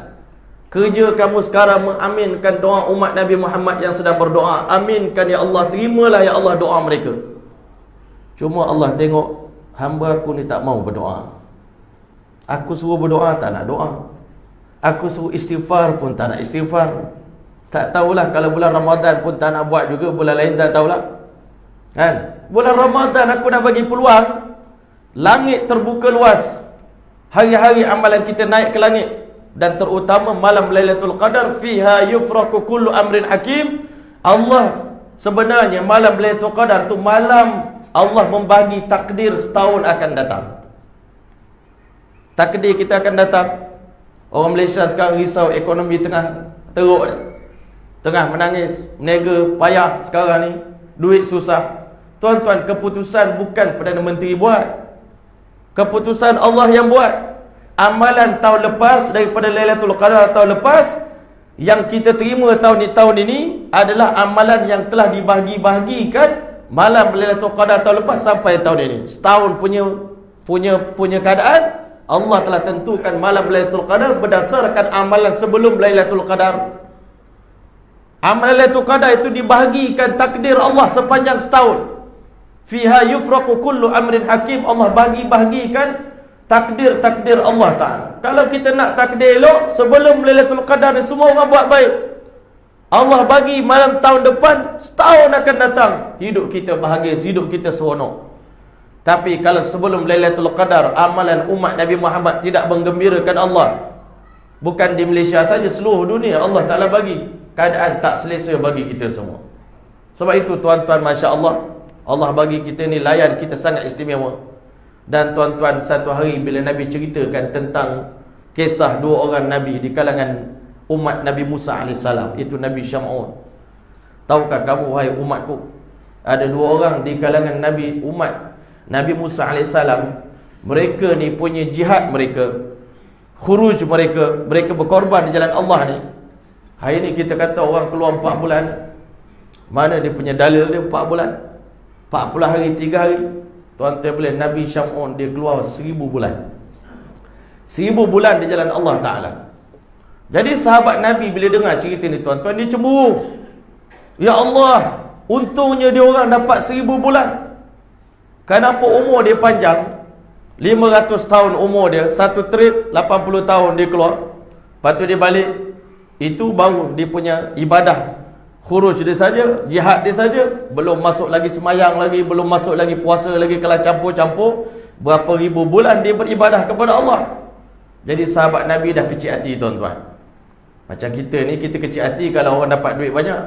Kerja kamu sekarang mengaminkan doa umat Nabi Muhammad yang sedang berdoa. Aminkan ya Allah, terimalah ya Allah doa mereka. Cuma Allah tengok hamba aku ni tak mau berdoa. Aku suruh berdoa tak nak doa, aku suruh istighfar pun tak nak istighfar. Tak tahulah kalau bulan Ramadan pun tak nak buat juga, bulan lain tak tahulah kan. Bulan Ramadan aku dah bagi peluang, langit terbuka luas, hari-hari amalan kita naik ke langit. Dan terutama malam Lailatul Qadar, fiha yufraqu kullu amrin hakim. Allah sebenarnya malam Lailatul Qadar tu malam Allah membagi takdir setahun akan datang. Takdir kita akan datang. Orang Malaysia sekarang risau, ekonomi tengah teruk, tengah menangis, menega, payah sekarang ni, duit susah. Tuan-tuan, keputusan bukan Perdana Menteri buat, keputusan Allah yang buat. Amalan tahun lepas daripada Lailatul Qadar tahun lepas yang kita terima tahun ini adalah amalan yang telah dibahagi-bahagikan malam Lailatul Qadar tahun lepas sampai tahun ini. Setahun punya keadaan Allah telah tentukan malam Lailatul Qadar berdasarkan amalan sebelum Lailatul Qadar. Amalan Lailatul Qadar itu dibahagikan takdir Allah sepanjang setahun. Fiha yufraqu kullu amrin hakim. Allah bagi-bahagikan takdir-takdir Allah Ta'ala. Kalau kita nak takdir elok, sebelum Lailatul Qadar ni semua orang buat baik, Allah bagi malam tahun depan, setahun akan datang, hidup kita bahagia, hidup kita seronok. Tapi kalau sebelum Lailatul Qadar, amalan umat Nabi Muhammad tidak menggembirakan Allah, bukan di Malaysia saja, seluruh dunia Allah Ta'ala bagi, keadaan tak selesa bagi kita semua. Sebab itu tuan-tuan, Masya Allah, Allah bagi kita ni layan kita sangat istimewa. Dan tuan-tuan, satu hari bila Nabi ceritakan tentang kisah dua orang Nabi di kalangan umat Nabi Musa AS, itu Nabi Syam'un. Tahukah kamu, wahai umatku, ada dua orang di kalangan Nabi umat Nabi Musa AS, mereka ni punya jihad mereka, khuruj mereka berkorban di jalan Allah ni. Hari ni kita kata orang keluar 4 bulan, mana dia punya dalil dia 4 bulan? 40 hari 3 hari. Tuan-tuan boleh, Nabi Syam'un dia keluar 1000 bulan. 1000 bulan di jalan Allah Ta'ala. Jadi sahabat Nabi bila dengar cerita ni, tuan-tuan, dia cemburu. Ya Allah, untungnya dia orang dapat 1000 bulan. Kenapa umur dia panjang? 500 tahun umur dia, satu trip 80 tahun dia keluar. Lepas tu dia balik. Itu baru dia punya ibadah khuruj dia saja, jihad dia saja. Belum masuk lagi semayang lagi, belum masuk lagi puasa lagi. Kalau campur-campur, berapa ribu bulan dia beribadah kepada Allah. Jadi sahabat Nabi dah kecil hati, tuan-tuan. Macam kita ni, kita kecil hati kalau orang dapat duit banyak.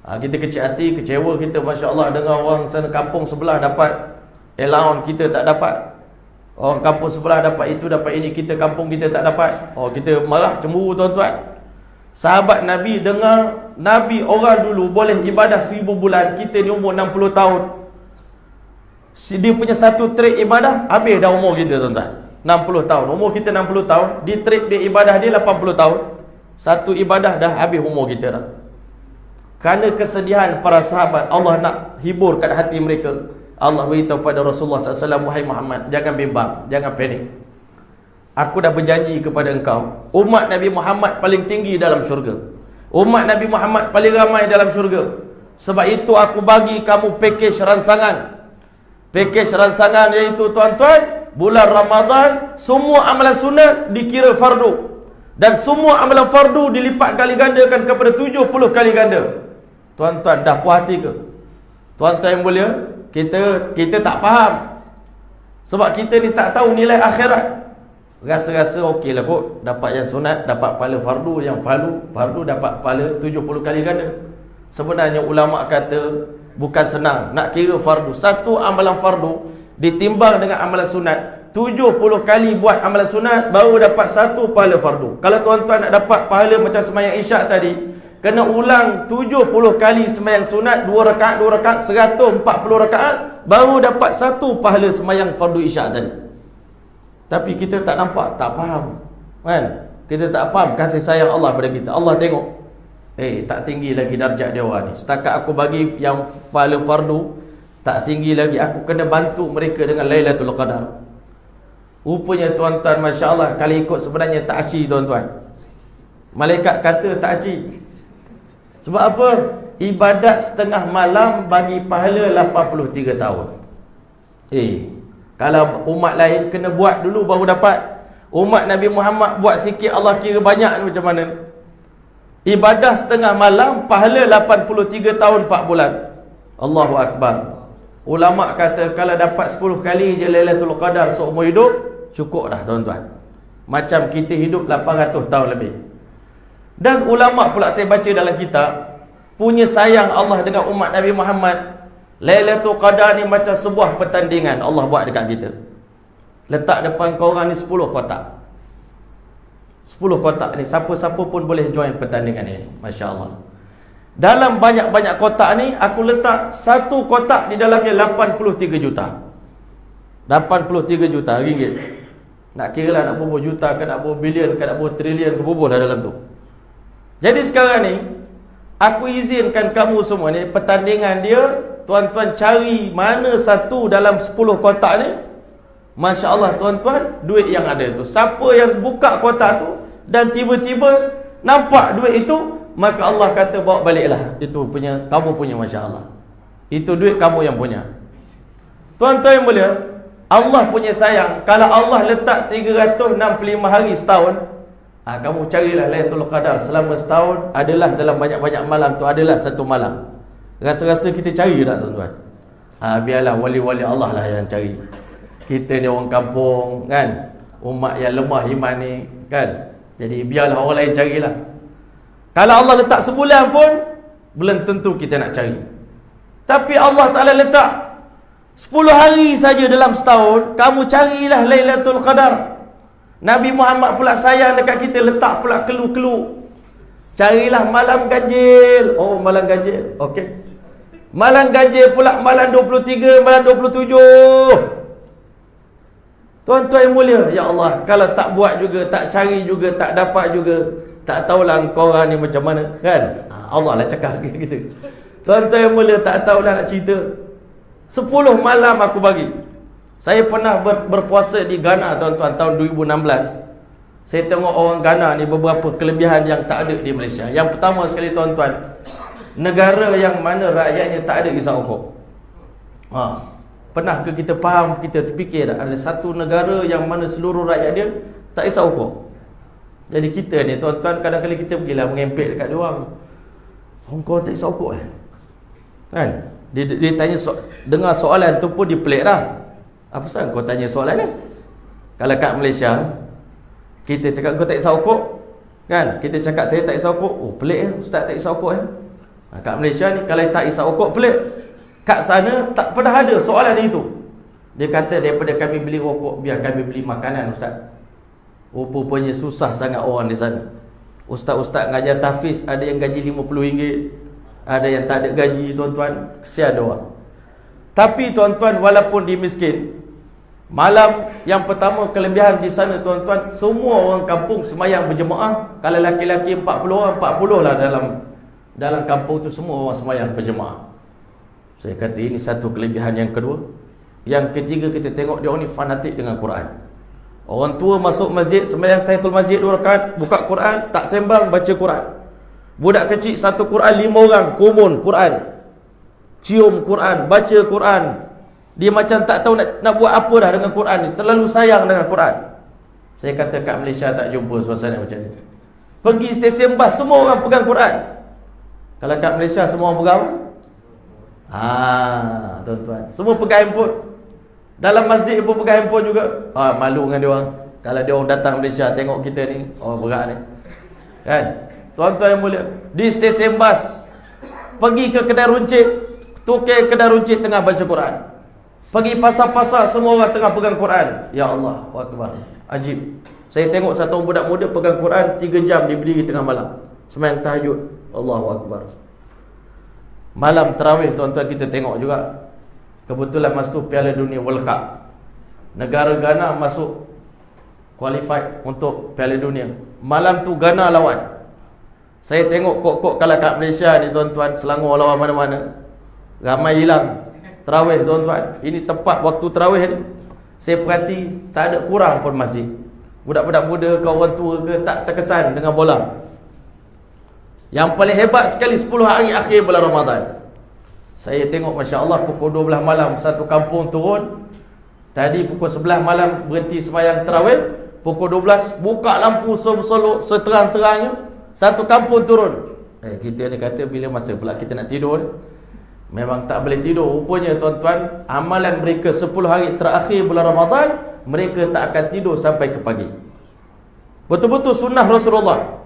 Kita kecil hati, kecewa kita, Masya Allah, dengar orang sana kampung sebelah dapat allowance, kita tak dapat. Orang kampung sebelah dapat itu, dapat ini, kita kampung kita tak dapat. Kita marah, cemburu, tuan-tuan. Sahabat Nabi dengar Nabi orang dulu boleh ibadah 1000 bulan, kita ni umur 60 tahun. Dia punya satu trip ibadah habis dah umur kita, tuan-tuan. 60 tahun. Umur kita 60 tahun, di trip dia ibadah dia 80 tahun. Satu ibadah dah habis umur kita dah. Kerana kesedihan para sahabat, Allah nak hiburkan hati mereka. Allah beritahu pada Rasulullah SAW, wahai Muhammad, jangan bimbang, jangan panik. Aku dah berjanji kepada engkau, umat Nabi Muhammad paling tinggi dalam syurga. Umat Nabi Muhammad paling ramai dalam syurga. Sebab itu aku bagi kamu package rangsangan. Package rangsangan iaitu, tuan-tuan, bulan Ramadan, semua amalan sunat dikira fardu. Dan semua amalan fardu dilipat kali gandakan kepada 70 kali ganda. Tuan-tuan, dah puas hati ke? Tuan-tuan yang mulia, kita tak faham. Sebab kita ni tak tahu nilai akhirat. Rasa-rasa okey lah kot, dapat yang sunat, dapat pahala fardu. Yang fardu dapat pahala 70 kali ganda. Sebenarnya ulama' kata bukan senang nak kira fardu. Satu amalan fardu ditimbang dengan amalan sunat, 70 kali buat amalan sunat baru dapat satu pahala fardu. Kalau tuan-tuan nak dapat pahala macam sembahyang isyak tadi, kena ulang 70 kali sembahyang sunat, 2 rakaat 140 rakaat baru dapat satu pahala sembahyang fardu isyak tadi. Tapi kita tak nampak, tak faham, kan? Kita tak faham kasih sayang Allah pada kita. Allah tengok, tak tinggi lagi darjat dia orang ni. Setakat aku bagi yang pahala fardu, tak tinggi lagi. Aku kena bantu mereka dengan Lailatul Qadar. Rupanya, tuan-tuan, Masya Allah, kalau ikut sebenarnya tak asyik, tuan-tuan. Malaikat kata tak asyik. Sebab apa? Ibadat setengah malam bagi pahala 83 tahun. Kalau umat lain kena buat dulu baru dapat. Umat Nabi Muhammad buat sikit, Allah kira banyak ni macam mana. Ibadah setengah malam, pahala 83 tahun 4 bulan. Allahu Akbar. Ulama' kata kalau dapat 10 kali je Lailatul Qadar seumur hidup, cukup dah, tuan-tuan. Macam kita hidup 800 tahun lebih. Dan ulama' pula saya baca dalam kitab, punya sayang Allah dengan umat Nabi Muhammad. Lailatul Qadar ni macam sebuah pertandingan Allah buat dekat kita. Letak depan korang ni 10 kotak. 10 kotak ni, siapa-siapa pun boleh join pertandingan ini. Masya Allah. Dalam banyak-banyak kotak ni, aku letak satu kotak di dalamnya 83 juta. 83 juta ringgit. Nak kira lah, nak berapa juta ke, nak berapa bilion ke, nak berapa trilion ke, bubuh lah dalam tu. Jadi sekarang ni, aku izinkan kamu semua ni, pertandingan dia, tuan-tuan cari mana satu dalam 10 kotak ni. Masya Allah, tuan-tuan, duit yang ada tu. Siapa yang buka kotak tu dan tiba-tiba nampak duit itu, maka Allah kata bawa baliklah. Itu punya, kamu punya, Masya Allah. Itu duit kamu yang punya. Tuan-tuan yang mulia, Allah punya sayang. Kalau Allah letak 365 hari setahun, kamu carilah Lailatul Qadar selama setahun. Adalah dalam banyak-banyak malam tu, adalah satu malam. Rasa-rasa kita cari tak tuan-tuan? Biarlah wali-wali Allah lah yang cari. Kita ni orang kampung kan, umat yang lemah iman ni kan. Jadi biarlah orang lain carilah. Kalau Allah letak sebulan pun belum tentu kita nak cari. Tapi Allah Ta'ala letak 10 hari saja dalam setahun, kamu carilah Lailatul Qadar. Nabi Muhammad pula sayang dekat kita, letak pula kelu-kelu. Carilah malam ganjil. Oh, malam ganjil. Okey. Malam ganjil pula malam 23, malam 27. Tuan-tuan yang mulia, ya Allah, kalau tak buat juga, tak cari juga, tak dapat juga, tak tahulah korang ni macam mana, kan? Allah lah cakap kita. Tuan-tuan yang mulia, tak tahulah nak cerita. 10 malam aku bagi. Saya pernah berpuasa di Ghana, tuan-tuan, tahun 2016. Saya tengok orang Ghana ni beberapa kelebihan yang tak ada di Malaysia. Yang pertama sekali, tuan-tuan, negara yang mana rakyatnya tak ada isap rokok. Pernah ke kita faham, kita terfikir ada satu negara yang mana seluruh rakyat dia tak isap rokok? Jadi kita ni, tuan-tuan, kadang-kadang kita pergilah mengempit dekat dia orang. Hong Kong tak isap rokok kan? Dia tanya dengar soalan tu pun dia pelik dah. Apa pasal kau tanya soalan ni? Kalau kat Malaysia kita cakap kau tak isap rokok kan? Kita cakap saya tak isap rokok. Oh, pelik ustaz tak isap rokok kat Malaysia ni kalau tak isap rokok pelik. Kat sana tak pernah ada soalan itu. Dia kata daripada kami beli rokok, biar kami beli makanan ustaz. Rupanya susah sangat orang di sana. Ustaz-ustaz ngajar tahfiz, ada yang gaji RM50, ada yang tak ada gaji, tuan-tuan. Kesian orang. Tapi tuan-tuan, walaupun dia miskin, malam yang pertama kelebihan di sana, tuan-tuan, semua orang kampung semayang berjemaah. Kalau laki-laki 40 orang, 40 lah dalam kampung tu semua orang semayang berjemaah. Saya kata ini satu kelebihan. Yang kedua, yang ketiga, kita tengok dia orang ni fanatik dengan Quran. Orang tua masuk masjid, sembahyang tahiyatul masjid 2 rakaat, buka Quran, tak sembang, baca Quran. Budak kecil satu Quran, 5 orang kumun Quran, cium Quran, baca Quran. Dia macam tak tahu nak buat apa dah dengan Quran ni, terlalu sayang dengan Quran. Saya kata kat Malaysia tak jumpa suasana macam ni. Pergi stesen bas, semua orang pegang Quran. Kalau kat Malaysia semua orang pegang, tuan-tuan, semua pegang handphone. Dalam masjid pun pegang handphone juga. Malu dengan dia orang. Kalau dia orang datang Malaysia tengok kita ni, berat ni. Kan? Tuan-tuan yang mulia, di stesen bas, pergi ke kedai runcit, tukar kedai runcit tengah baca Quran. Pergi pasar-pasar, semua orang tengah pegang Quran. Ya Allah, Akbar. Ajib. Saya tengok satu orang budak muda pegang Quran 3 jam, dia berdiri tengah malam sembahyang tahajud. Allahu Akbar. Malam tarawih, tuan-tuan, kita tengok juga. Kebetulan masa tu Piala Dunia World Cup, negara Ghana masuk qualified untuk Piala Dunia. Malam tu Ghana lawan. Saya tengok kok kalau kat Malaysia ni, tuan-tuan, Selangor lawan mana-mana, ramai hilang tarawih, tuan-tuan. Ini tepat waktu tarawih ni, saya perhati tak ada kurang pun masjid. Budak-budak muda ke orang tua ke tak terkesan dengan bola. Yang paling hebat sekali 10 hari akhir bulan Ramadan, saya tengok Masya Allah pukul 12 malam satu kampung turun. Tadi pukul 11 malam berhenti sembahyang tarawih, pukul 12 buka lampu solok seterang-terangnya, satu kampung turun. Kita ni kata bila masa pula kita nak tidur, memang tak boleh tidur. Rupanya, tuan-tuan, amalan mereka 10 hari terakhir bulan Ramadan, mereka tak akan tidur sampai ke pagi. Betul-betul sunnah Rasulullah.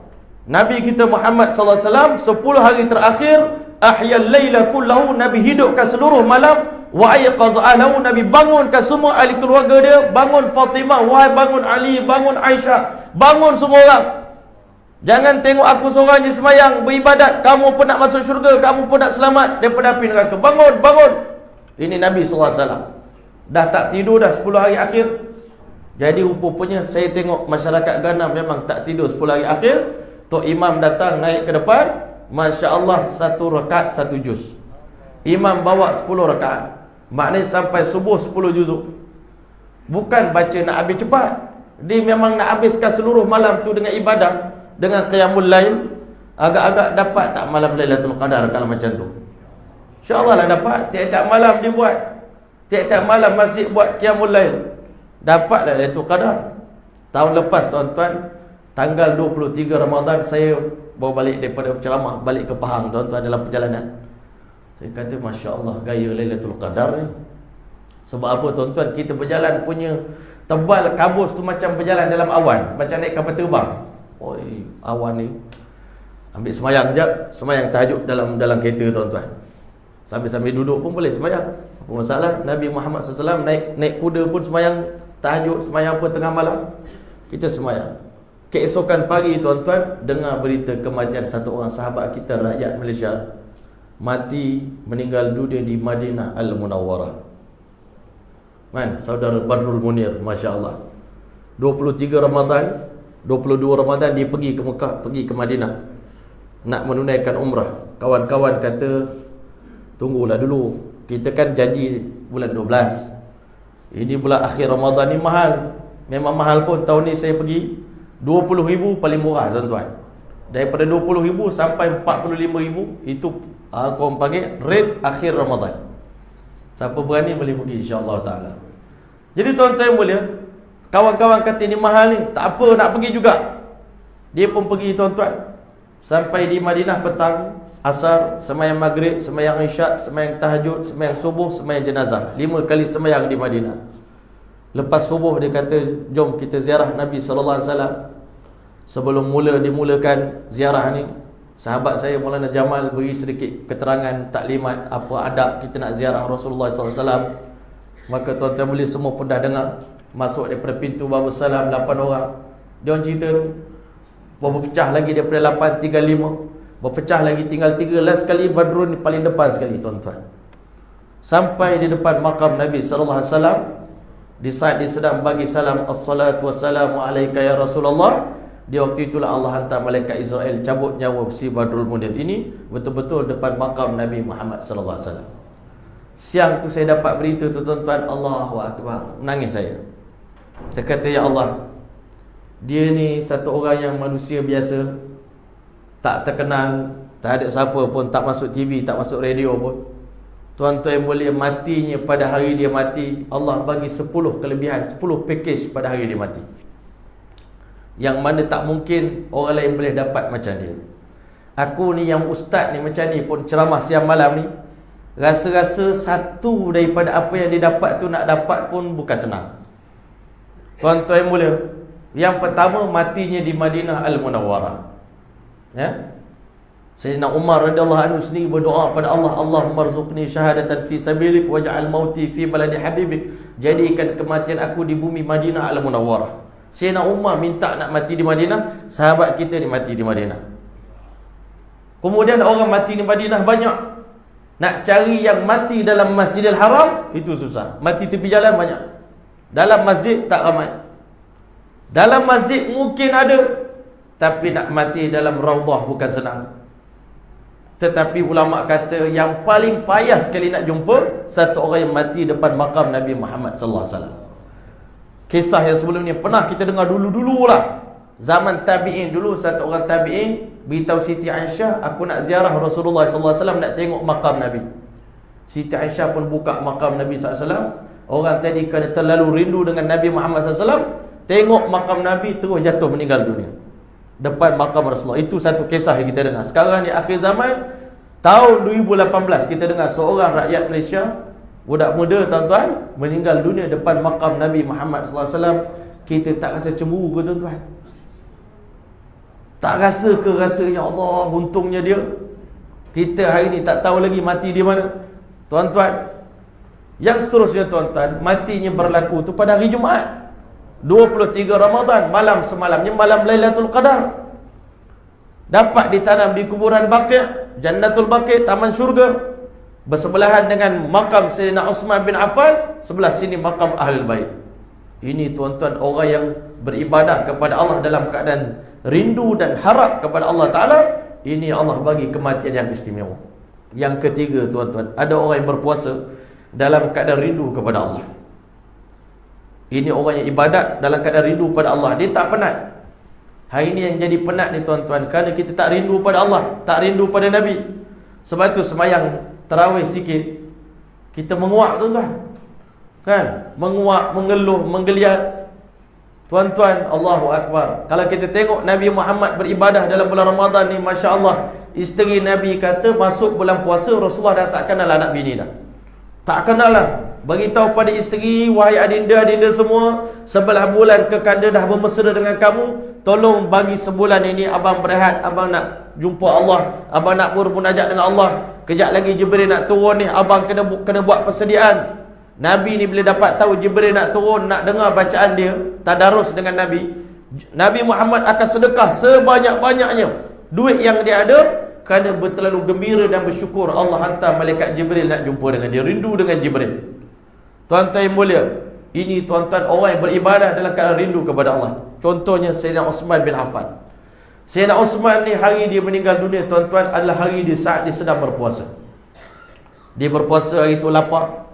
Nabi kita Muhammad SAW 10 hari terakhir, ahyal layla kullahu, Nabi hidupkan seluruh malam, wa ayqaz ahlahu, Nabi bangunkan semua ahli keluarga dia. Bangun Fatimah, wahai bangun Ali, bangun Aisyah, bangun semua orang. Jangan tengok aku seorang je semayang beribadat, kamu pun nak masuk syurga, kamu pun nak selamat daripada api neraka. Bangun, bangun. Ini Nabi SAW. Dah tak tidur dah 10 hari akhir. Jadi rupanya saya tengok masyarakat Ghana memang tak tidur 10 hari akhir. Tok Imam datang naik ke depan, Masya Allah, 1 rakaat 1 juz. Imam bawa 10 rakaat, maknanya sampai subuh 10 juzuk. Bukan baca nak habis cepat, dia memang nak habiskan seluruh malam tu dengan ibadah, dengan qiyamul lail. Agak-agak dapat tak malam Lailatul Qadar kalau macam tu? InsyaAllah lah dapat. Tiap-tiap malam dia buat, Tiap-tiap malam masjid buat qiyamul lail. Dapatlah Lailatul Qadar. Tahun lepas tuan-tuan, tanggal 23 Ramadan, saya bawa balik daripada ceramah balik ke Pahang tuan-tuan dalam perjalanan. Saya kata Masya Allah, gaya Lailatul Qadar ni. Sebab apa tuan-tuan? Kita berjalan punya tebal kabus tu macam berjalan dalam awan, macam naik kapal terbang. Oi, awan ni. Ambil semayang sekejap, semayang tahajud dalam kereta tuan-tuan. Sambil-sambil duduk pun boleh semayang. Apa masalah? Nabi Muhammad SAW naik kuda pun semayang tahajud, semayang apa tengah malam. Kita semayang. Keesokan pagi tuan-tuan, dengar berita kematian satu orang sahabat kita, rakyat Malaysia, mati, meninggal dunia di Madinah Al-Munawwarah. Man, saudara Badrul Munir, Masya Allah. 23 Ramadan, 22 Ramadan dia pergi ke Mekah, pergi ke Madinah, nak menunaikan umrah. Kawan-kawan kata, tunggulah dulu, kita kan janji bulan 12. Ini bulan akhir Ramadan ni mahal. Memang mahal pun. Tahun ni saya pergi 20,000 paling murah tuan-tuan. Daripada 20,000 sampai 45,000, itu korang panggil rate akhir Ramadan. Siapa berani boleh pergi, insya-Allah taala. Jadi tuan-tuan yang mulia, kawan-kawan kata ni mahal ni, tak apa nak pergi juga. Dia pun pergi tuan-tuan. Sampai di Madinah petang, asar, sembahyang maghrib, sembahyang isyak, sembahyang tahajud, sembahyang subuh, sembahyang jenazah. 5 kali sembahyang di Madinah. Lepas subuh dia kata, jom kita ziarah Nabi SAW. Sebelum dimulakan ziarah ni, sahabat saya Maulana Jamal beri sedikit keterangan taklimat apa adab kita nak ziarah Rasulullah SAW. Maka tuan-tuan boleh semua pun dah dengar. Masuk daripada pintu Babus Salam 8 orang. Dia orang cerita berpecah lagi daripada 8 tinggal 5. Berpecah lagi tinggal 3. Last sekali Badrun ni paling depan sekali tuan-tuan. Sampai di depan makam Nabi SAW. Di saat dia sedang bagi salam, Assalatu wassalamu alaika ya Rasulullah, di waktu itulah Allah hantar malaikat Israel cabut nyawa si Badrul Munir ini, betul-betul depan makam Nabi Muhammad sallallahu alaihi wasallam. Siang tu saya dapat berita tu tuan-tuan, Allahu Akbar, nangis saya. Saya kata, ya Allah, dia ni satu orang yang manusia biasa, tak terkenal, tak ada siapa pun, tak masuk TV, tak masuk radio pun. Tuan-tuan yang mulia, matinya pada hari dia mati, Allah bagi 10 kelebihan, 10 package pada hari dia mati, yang mana tak mungkin orang lain boleh dapat macam dia. Aku ni yang ustaz ni macam ni pun ceramah siang malam ni, rasa-rasa satu daripada apa yang dia dapat tu nak dapat pun bukan senang. Tuan-tuan yang mulia, yang pertama matinya di Madinah Al-Munawwarah. Ya, Sayyidina Umar radhiyallahu anhu sendiri berdoa pada Allah, Allahumma rzuqni syahadatan fi sabilik waj'al mauti fi baladi habibik. Jadikan kematian aku di bumi Madinah Al-Munawwarah. Sayyidina Umar minta nak mati di Madinah, sahabat kita ni mati di Madinah. Kemudian orang mati di Madinah banyak. Nak cari yang mati dalam Masjidil Haram itu susah. Mati tepi jalan banyak. Dalam masjid tak ramai. Dalam masjid mungkin ada, tapi nak mati dalam raudhah bukan senang. Tetapi ulama kata yang paling payah sekali nak jumpa satu orang yang mati depan makam Nabi Muhammad sallallahu alaihi wasallam. Kisah yang sebelum ni pernah kita dengar dulu-dululah. Zaman tabi'in dulu, satu orang tabi'in beritahu Siti Aisyah, aku nak ziarah Rasulullah sallallahu alaihi wasallam, nak tengok makam Nabi. Siti Aisyah pun buka makam Nabi sallallahu alaihi wasallam. Orang tadi kerana terlalu rindu dengan Nabi Muhammad sallallahu alaihi wasallam, tengok makam Nabi terus jatuh meninggal dunia depan makam Rasulullah. Itu satu kisah yang kita dengar. Sekarang di akhir zaman, tahun 2018, kita dengar seorang rakyat Malaysia, budak muda tuan-tuan, meninggal dunia depan makam Nabi Muhammad sallallahu alaihi wasallam. Kita tak rasa cemburu ke tuan-tuan? Tak rasa ke rasa, ya Allah, untungnya dia. Kita hari ni tak tahu lagi mati di mana. Tuan-tuan, yang seterusnya tuan-tuan, matinya berlaku tu pada hari Jumaat 23 Ramadan, malam semalamnya malam Lailatul Qadar. Dapat ditanam di kuburan Baqi', Jannatul Baqi', taman syurga, bersebelahan dengan makam Sayyidina Uthman bin Affan, sebelah sini makam Ahlul Bait. Ini tuan-tuan orang yang beribadah kepada Allah dalam keadaan rindu dan harap kepada Allah Ta'ala. Ini Allah bagi kematian yang istimewa. Yang ketiga tuan-tuan, ada orang yang berpuasa dalam keadaan rindu kepada Allah. Ini orang yang ibadat dalam keadaan rindu pada Allah. Dia tak penat. Hari ini yang jadi penat ni tuan-tuan, kerana kita tak rindu pada Allah, tak rindu pada Nabi. Sebab tu semayang tarawih sikit, kita menguap tuan-tuan. kan, menguap, mengeluh, menggeliat. Tuan-tuan, Allahu Akbar. Kalau kita tengok Nabi Muhammad beribadah dalam bulan Ramadan ni, Masya Allah, isteri Nabi kata masuk bulan puasa Rasulullah dah tak kenal anak bini dah. Tak kenal lah. Beritahu pada isteri, wahai adinda-adinda semua, 11 bulan kekanda dah bermesra dengan kamu, tolong bagi sebulan ini abang berehat, abang nak jumpa Allah, abang nak bermunajat dengan Allah. Kejap lagi Jibril nak turun ni, abang kena buat persediaan. Nabi ni bila dapat tahu Jibril nak turun, nak dengar bacaan dia, tadarus dengan Nabi, Nabi Muhammad akan sedekah sebanyak-banyaknya duit yang dia ada, kerana berterlalu gembira dan bersyukur Allah hantar malaikat Jibril nak jumpa dengan dia, rindu dengan Jibril. Tuan-tuan yang mulia, ini tuan-tuan orang yang beribadah dalam keadaan rindu kepada Allah. Contohnya Sayyidina Osman bin Affan. Sayyidina Osman ni hari dia meninggal dunia, tuan-tuan, adalah hari dia saat dia sedang berpuasa. Dia berpuasa hari itu lapar.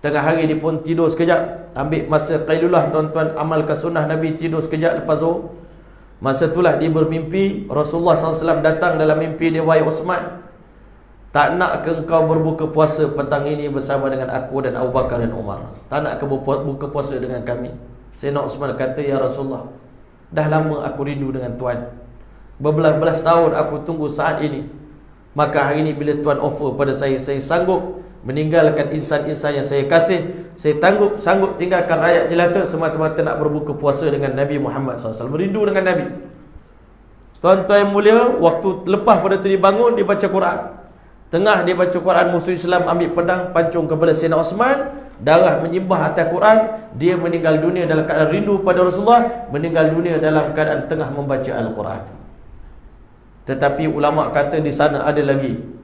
Tengah hari dia pun tidur sekejap, ambil masa qailulah, tuan-tuan, amalkan sunnah Nabi, tidur sekejap lepas zuhur. Masa itulah dia bermimpi Rasulullah SAW datang dalam mimpi dia, wahai Osman, tak nak ke engkau berbuka puasa petang ini bersama dengan aku dan Abu Bakar dan Umar? Tak nak ke buka puasa dengan kami? Sayyidina Osman kata, ya Rasulullah, dah lama aku rindu dengan Tuan, berbelas-belas tahun aku tunggu saat ini. Maka hari ini bila Tuan offer pada saya sanggup meninggalkan insan-insan yang saya kasih. Saya sanggup tinggalkan rakyat jelata semata-mata nak berbuka puasa dengan Nabi Muhammad SAW, merindu dengan Nabi. Tuan-tuan yang mulia, waktu lepas pada tu dia bangun, dia baca Quran. Tengah dia baca Quran, musuh Islam ambil pedang pancung kepada Sayyidina Osman. Darah menyimbah atas Quran. Dia meninggal dunia dalam keadaan rindu pada Rasulullah, meninggal dunia dalam keadaan tengah membaca Al-Quran. Tetapi ulama kata di sana ada lagi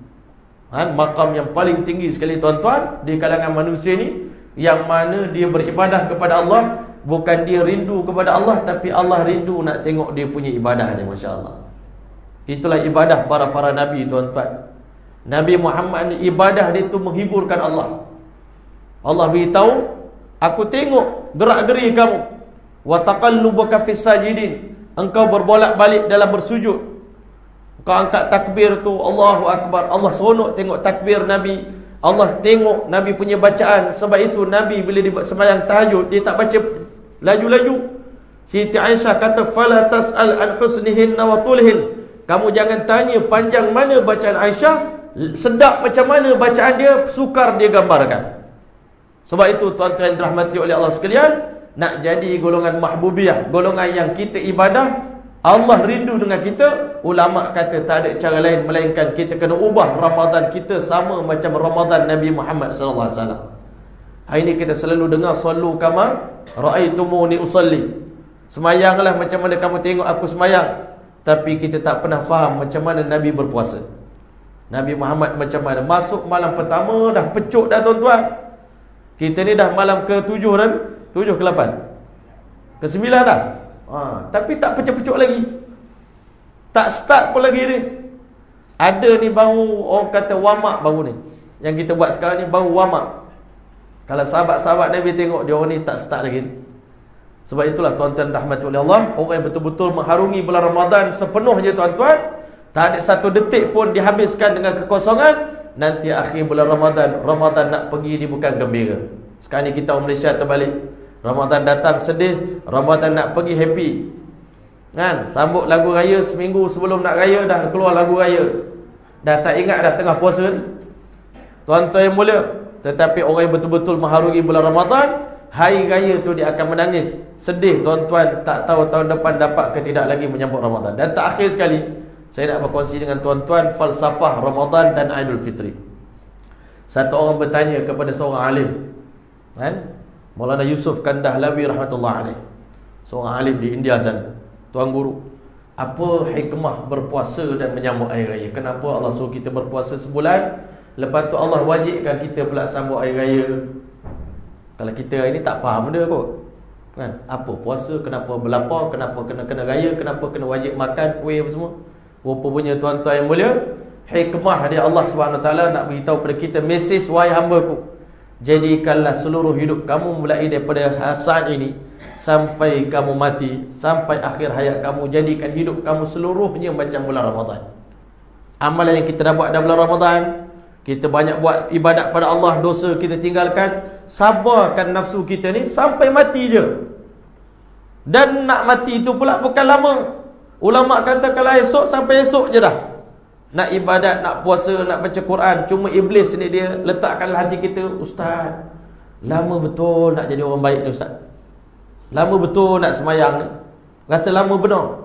makam yang paling tinggi sekali, tuan-tuan, di kalangan manusia ni, yang mana dia beribadah kepada Allah. Bukan dia rindu kepada Allah, tapi Allah rindu nak tengok dia punya ibadah dia, Masya Allah. Itulah ibadah para Nabi, tuan-tuan. Nabi Muhammad ni ibadah dia tu menghiburkan Allah. Allah beritahu, aku tengok gerak-geri kamu, wa taqallubaka fis sajidin, engkau berbolak-balik dalam bersujud. Kau angkat takbir tu, Allahu Akbar. Allah seronok tengok takbir Nabi. Allah tengok Nabi punya bacaan. Sebab itu Nabi bila dia sembahyang tahajud, dia tak baca laju-laju. Siti Aisyah kata, fala tas'al an husnihinna wa tulhin. Kamu jangan tanya panjang mana bacaan Aisyah, sedap macam mana bacaan dia, sukar dia gambarkan. Sebab itu tuan-tuan dirahmati oleh Allah sekalian, nak jadi golongan mahbubiyah, golongan yang kita ibadah, Allah rindu dengan kita, ulama kata tak ada cara lain melainkan kita kena ubah Ramadan kita sama macam Ramadan Nabi Muhammad sallallahu alaihi wasallam. Hari ini kita selalu dengar sallu kama raaitumuni usalli. Semayanglah macam mana kamu tengok aku semayang. Tapi kita tak pernah faham macam mana Nabi berpuasa. Nabi Muhammad macam mana? Masuk malam pertama dah pecuk dah, tuan-tuan. Kita ni dah malam ke-7 dan 7 ke-8. Ke-9 dah. Tapi tak pecuk-pecuk lagi, tak start pun lagi ni. Ada ni baru orang kata wamak, baru ni yang kita buat sekarang ni baru wamak. Kalau sahabat-sahabat Nabi tengok dia orang ni tak start lagi. Sebab itulah tuan-tuan rahmati oleh Allah, orang yang betul-betul mengharungi bulan Ramadan sepenuhnya, tuan-tuan, tak ada satu detik pun dihabiskan dengan kekosongan. Nanti akhir bulan Ramadan nak pergi ni bukan gembira. Sekarang ni kita orang Malaysia terbalik. Ramadan datang sedih, Ramadan nak pergi happy. Kan? Sambut lagu raya seminggu sebelum nak raya dah keluar lagu raya. Dah tak ingat dah tengah puasa ni. Tuan-tuan yang mulia, tetapi orang yang betul-betul mengharungi bulan Ramadan, hari raya tu dia akan menangis, sedih, tuan-tuan, tak tahu tahun depan dapat ke tidak lagi menyambut Ramadan. Dan terakhir sekali, saya nak berkongsi dengan tuan-tuan falsafah Ramadan dan Aidul Fitri. Satu orang bertanya kepada seorang alim, kan? Maulana Yusuf Kandahlawi rahmatullah alaih, seorang alim di India sana, tuan guru, apa hikmah berpuasa dan menyambut hari raya? Kenapa Allah suruh kita berpuasa sebulan, lepas tu Allah wajibkan kita pula sambut hari raya? Kalau kita hari ni tak faham benda kot, kan? Apa puasa, kenapa berlapar, kenapa kena raya, kenapa kena wajib makan kuih apa semua? Rupanya tuan-tuan yang mulia, hikmah dia Allah SWT nak beritahu kepada kita, mesej, wahai hamba-Ku, jadikanlah seluruh hidup kamu mulai daripada saat ini sampai kamu mati, sampai akhir hayat kamu, jadikan hidup kamu seluruhnya macam bulan Ramadan. Amalan yang kita dah buat dalam bulan Ramadan, Kita banyak buat ibadat pada Allah, dosa kita tinggalkan. Sabarkan nafsu kita ni sampai mati je. Dan nak mati itu pula bukan lama. Ulama kata kalau esok, sampai esok je dah. Nak ibadat, nak puasa, nak baca Quran. Cuma iblis ni dia letakkan hati kita, Ustaz, lama betul nak jadi orang baik ni Ustaz. Lama betul nak semayang ni. Rasa lama benar.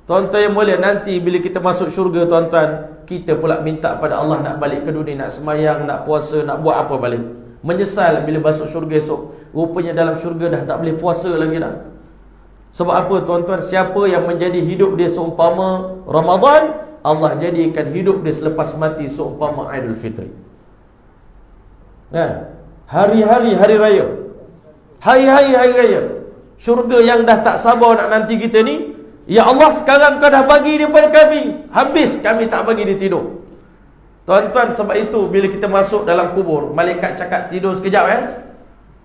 Tuan-tuan yang mulia, nanti bila kita masuk syurga tuan-tuan, kita pula minta pada Allah nak balik ke dunia, nak semayang, nak puasa, nak buat apa balik. Menyesal bila masuk syurga esok. Rupanya dalam syurga dah tak boleh puasa lagi dah. Sebab apa tuan-tuan? Siapa yang menjadi hidup dia seumpama Ramadan, Allah jadikan hidup dia selepas mati seumpama Aidul Fitri. Kan? Hari-hari hari raya. Hari-hari hari raya. Syurga yang dah tak sabar nak nanti kita ni, ya Allah, sekarang kau dah bagi dia pada kami, habis kami tak bagi dia tidur. Tuan-tuan, sebab itu bila kita masuk dalam kubur, malaikat cakap tidur sekejap kan.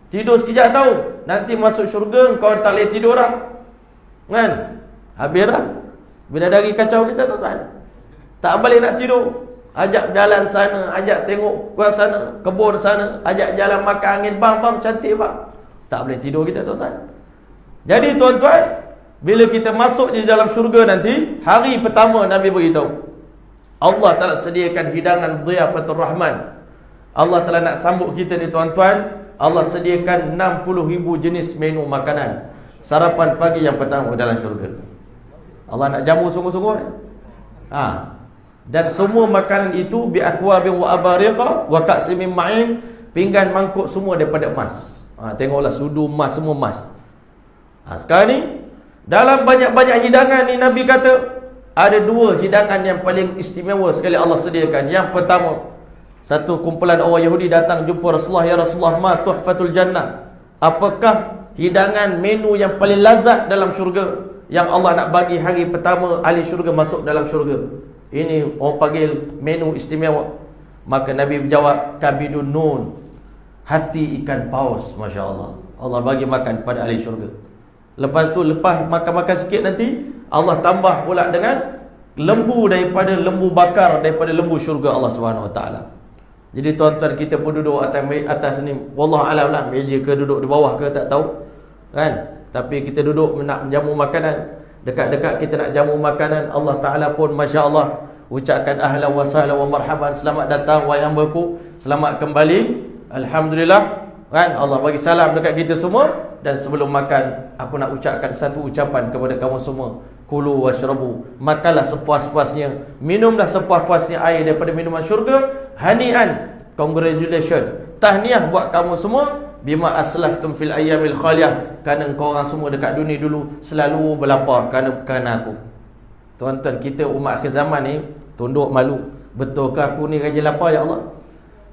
Tidur sekejap tahu. Nanti masuk syurga kau tak boleh tidur dah. Kan? Habis dah. Bila dari kacau kita tuan-tuan, tak boleh nak tidur. Ajak jalan sana, ajak tengok ke sana, kebun sana, ajak jalan makan angin, bang cantik bang. Tak boleh tidur kita tuan-tuan. Jadi tuan-tuan, bila kita masuk di dalam syurga nanti, hari pertama Nabi beritahu, Allah Ta'ala sediakan hidangan Dhiyafatur Rahman. Allah Ta'ala nak sambut kita ni tuan-tuan. Allah sediakan 60,000 jenis menu makanan. Sarapan pagi yang pertama dalam syurga. Allah nak jamu sungguh-sungguh. Dan semua makanan itu bi akwabin wa abariqa wa ka'sin min ma'in, pinggan mangkuk semua daripada emas. Tengoklah sudu emas, semua emas. Sekarang ni dalam banyak-banyak hidangan ni, Nabi kata ada 2 hidangan yang paling istimewa sekali Allah sediakan. Yang pertama, satu kumpulan orang Yahudi datang jumpa Rasulullah, ya Rasulullah, ma tuhfatul jannah, apakah hidangan menu yang paling lazat dalam syurga yang Allah nak bagi hari pertama ahli syurga masuk dalam syurga? Ini orang panggil menu istimewa. Maka Nabi menjawab, kabidun nun, hati ikan paus. Masya Allah, Allah bagi makan pada ahli syurga. Lepas tu, lepas makan-makan sikit nanti, Allah tambah pula dengan lembu daripada lembu bakar, daripada lembu syurga Allah Subhanahu Wa Taala. Jadi tuan-tuan, kita pun duduk atas ni, wallah alam lah, meja ke duduk di bawah ke tak tahu kan. Tapi kita duduk nak jamu makanan. Dekat-dekat kita nak jamu makanan, Allah Ta'ala pun Masya Allah ucapkan ahlan wa sahlan wa marhaban, selamat datang wahai hamba-Ku, selamat kembali, Alhamdulillah kan. Allah bagi salam dekat kita semua. Dan sebelum makan, aku nak ucapkan satu ucapan kepada kamu semua, kulu washrabu, makanlah sepuas-puasnya, minumlah sepuas-puasnya air daripada minuman syurga. Hani'an, congratulations, tahniah buat kamu semua, bima aslaftum fil ayyamil khaliyah, kerana kau orang semua dekat dunia dulu selalu berlapar kerana aku. Tuan-tuan, kita umat akhir zaman ni tunduk malu. Betulkah aku ni rajin lapar ya Allah?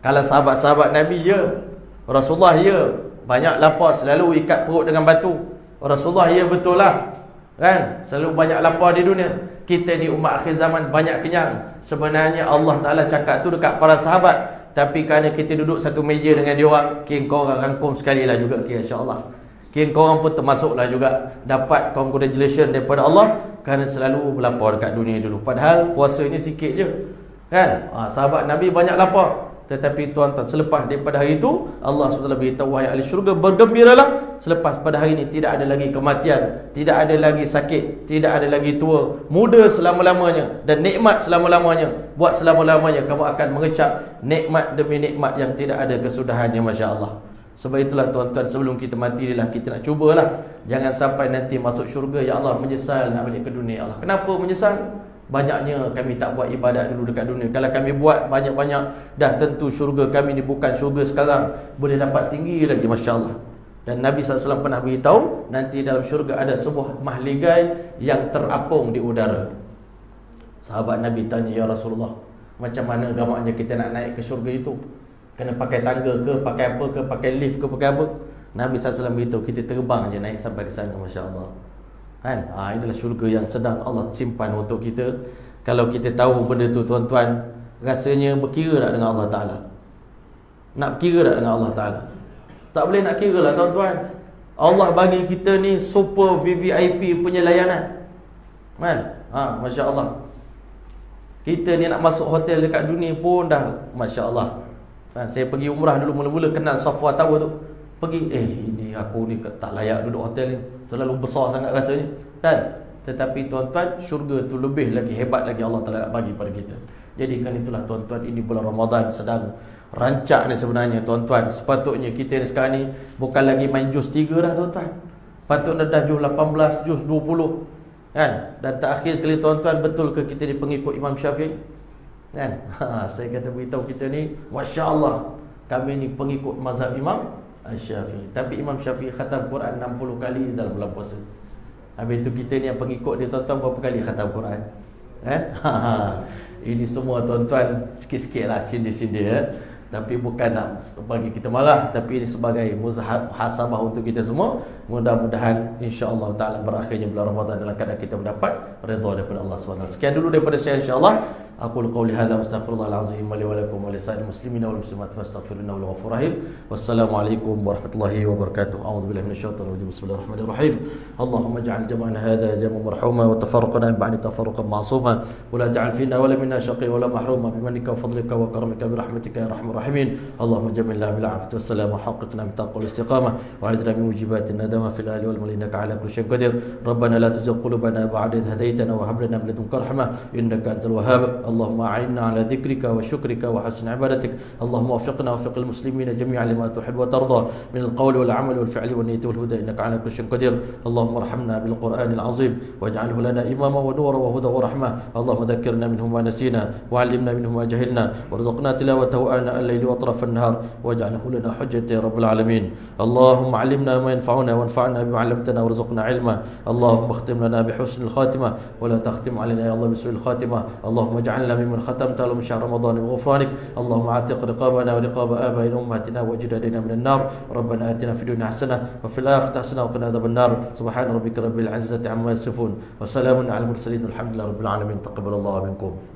Kalau sahabat-sahabat Nabi ya, Rasulullah ya, banyak lapar, selalu ikat perut dengan batu. Rasulullah ya, betul lah kan, selalu banyak lapar di dunia. Kita ni umat akhir zaman banyak kenyang. Sebenarnya Allah Ta'ala cakap tu dekat para sahabat, tapi kerana kita duduk satu meja dengan dia orang, kira kau orang rangkum sekali lah juga, kira insyaAllah. Kira kau orang pun termasuklah juga dapat congratulations daripada Allah, kerana selalu berlapar dekat dunia dulu. Padahal puasa ni sikit je kan. Sahabat Nabi banyak lapar. Tetapi tuan-tuan, selepas daripada hari itu, Allah SWT beritahu, wahai ahli syurga, bergembiralah, selepas pada hari ini tidak ada lagi kematian, tidak ada lagi sakit, tidak ada lagi tua, muda selama-lamanya, dan nikmat selama-lamanya. Buat selama-lamanya kamu akan mengecap nikmat demi nikmat yang tidak ada kesudahannya. Masya Allah. Sebab itulah tuan-tuan, sebelum kita mati lah, kita nak cubalah, jangan sampai nanti masuk syurga, ya Allah, menyesal nak balik ke dunia. Ya Allah, kenapa menyesal? Banyaknya kami tak buat ibadat dulu dekat dunia. Kalau kami buat banyak-banyak, dah tentu syurga kami ni bukan syurga sekarang, boleh dapat tinggi lagi. Masya Allah. Dan Nabi SAW pernah beritahu, nanti dalam syurga ada sebuah mahligai yang terapung di udara. Sahabat Nabi tanya, ya Rasulullah, macam mana gamaknya kita nak naik ke syurga itu? Kena pakai tangga ke, pakai apa ke, pakai lift ke, pakai apa? Nabi SAW beritahu, kita terbang je naik sampai ke sana. Masya Allah kan? Inilah syurga yang sedang Allah simpan untuk kita. Kalau kita tahu benda tu tuan-tuan, rasanya berkira tak dengan Allah Ta'ala? Nak berkira tak dengan Allah Ta'ala? Tak boleh nak kira lah tuan-tuan. Allah bagi kita ni super VVIP punya layanan kan? Masya Allah. Kita ni nak masuk hotel dekat dunia pun dah masya-Allah. Kan, saya pergi umrah dulu mula-mula kenal Safwa Tower tu. Pergi, ini aku ni tak layak duduk hotel ni. Terlalu besar sangat rasanya. Kan? Tetapi tuan-tuan, syurga tu lebih lagi hebat lagi Allah Taala nak bagi pada kita. Jadi kan itulah tuan-tuan, ini bulan Ramadan sedang rancak ni sebenarnya tuan-tuan. Sepatutnya kita ni sekarang ni bukan lagi main juz 3 dah tuan-tuan. Patutnya dah juz 18, juz 20. Kan? Dan terakhir sekali tuan-tuan, betul ke kita ni pengikut Imam Syafi'i? Kan? Saya kata beritahu kita ni, masya-Allah, kami ni pengikut mazhab Imam Syafi'i. Tapi Imam Syafi'i khatam Quran 60 kali dalam bulan puasa. Habis itu kita ni yang pengikut dia tuan-tuan berapa kali khatam Quran? Ini semua tuan-tuan sikit-sikit lah, sindir-sindir. Tapi bukan nak bagi kita marah, tapi ini sebagai muhasabah untuk kita semua. Mudah-mudahan insya-Allah taala berakhirnya bulan Ramadan dalam keadaan kita mendapat redha daripada Allah SWT. Sekian dulu daripada saya insya-Allah. Aqulu qawli hadza wastaghfirullahal azim li wa lakum wa lisa'il muslimina wal muslimat fastaghfiruhu innahu ghafurur rahim. Wassalamualaikum warahmatullahi wabarakatuh. A'udzu billahi minasyaitonir rajim. Bismillahirrahmanirrahim. Allahumma ij'al jam'ana hadza jam'an marhuma wa tafarraqana min ba'di tafarruqan ma'suma wa la taj'al fina wa la minna shaqiyyan wa la mahruma bimanika wa fadlika wa karamika bi rahmatika ya arhamar rahimin. Allahumma jamilna bil 'afwi wassalam wa haqiqna bit taqwa wal istiqamah wa a'idna min mujibatin nadama fil ali wal mal innaka 'ala kulli shay'in qadir. Rabbana la tuzigh qulubana ba'da idh hadaytana wa hab lana min ladunka rahmah innaka antal wahhab. اللهم أعنا على ذكرك وشكرك وحسن عبادتك. اللهم وفقنا وفق المسلمين جميعا لما تحب وترضى من القول والعمل والفعل والنية والهدى إنك على كل شيء قدير. اللهم ارحمنا بالقرآن العظيم واجعله لنا إماما ونورا وهدى ورحمة. اللهم ذكرنا منه ما نسينا وعلمنا منه ما جهلنا وارزقنا تلاوته آناء الليل وأطراف النهار واجعله لنا حجة يا رب العالمين. اللهم علمنا ما ينفعنا وانفعنا بما علمتنا وارزقنا علما. اللهم اختم لنا بحسن الخاتمة ولا تختم علينا يا الله بسوء الخاتمة. اللهم اجعلنا ممن ختمت له من شهر رمضان بغفرانك. اللهم اعتق رقابنا ورقاب آبائنا وأمهاتنا وأجدادنا من النار. ربنا آتنا في الدنيا حسنة وفي الآخرة حسنة وقنا عذاب النار. سبحان ربك رب العزة عما يصفون وسلام على المرسلين والحمد لله رب العالمين. تقبل الله منكم.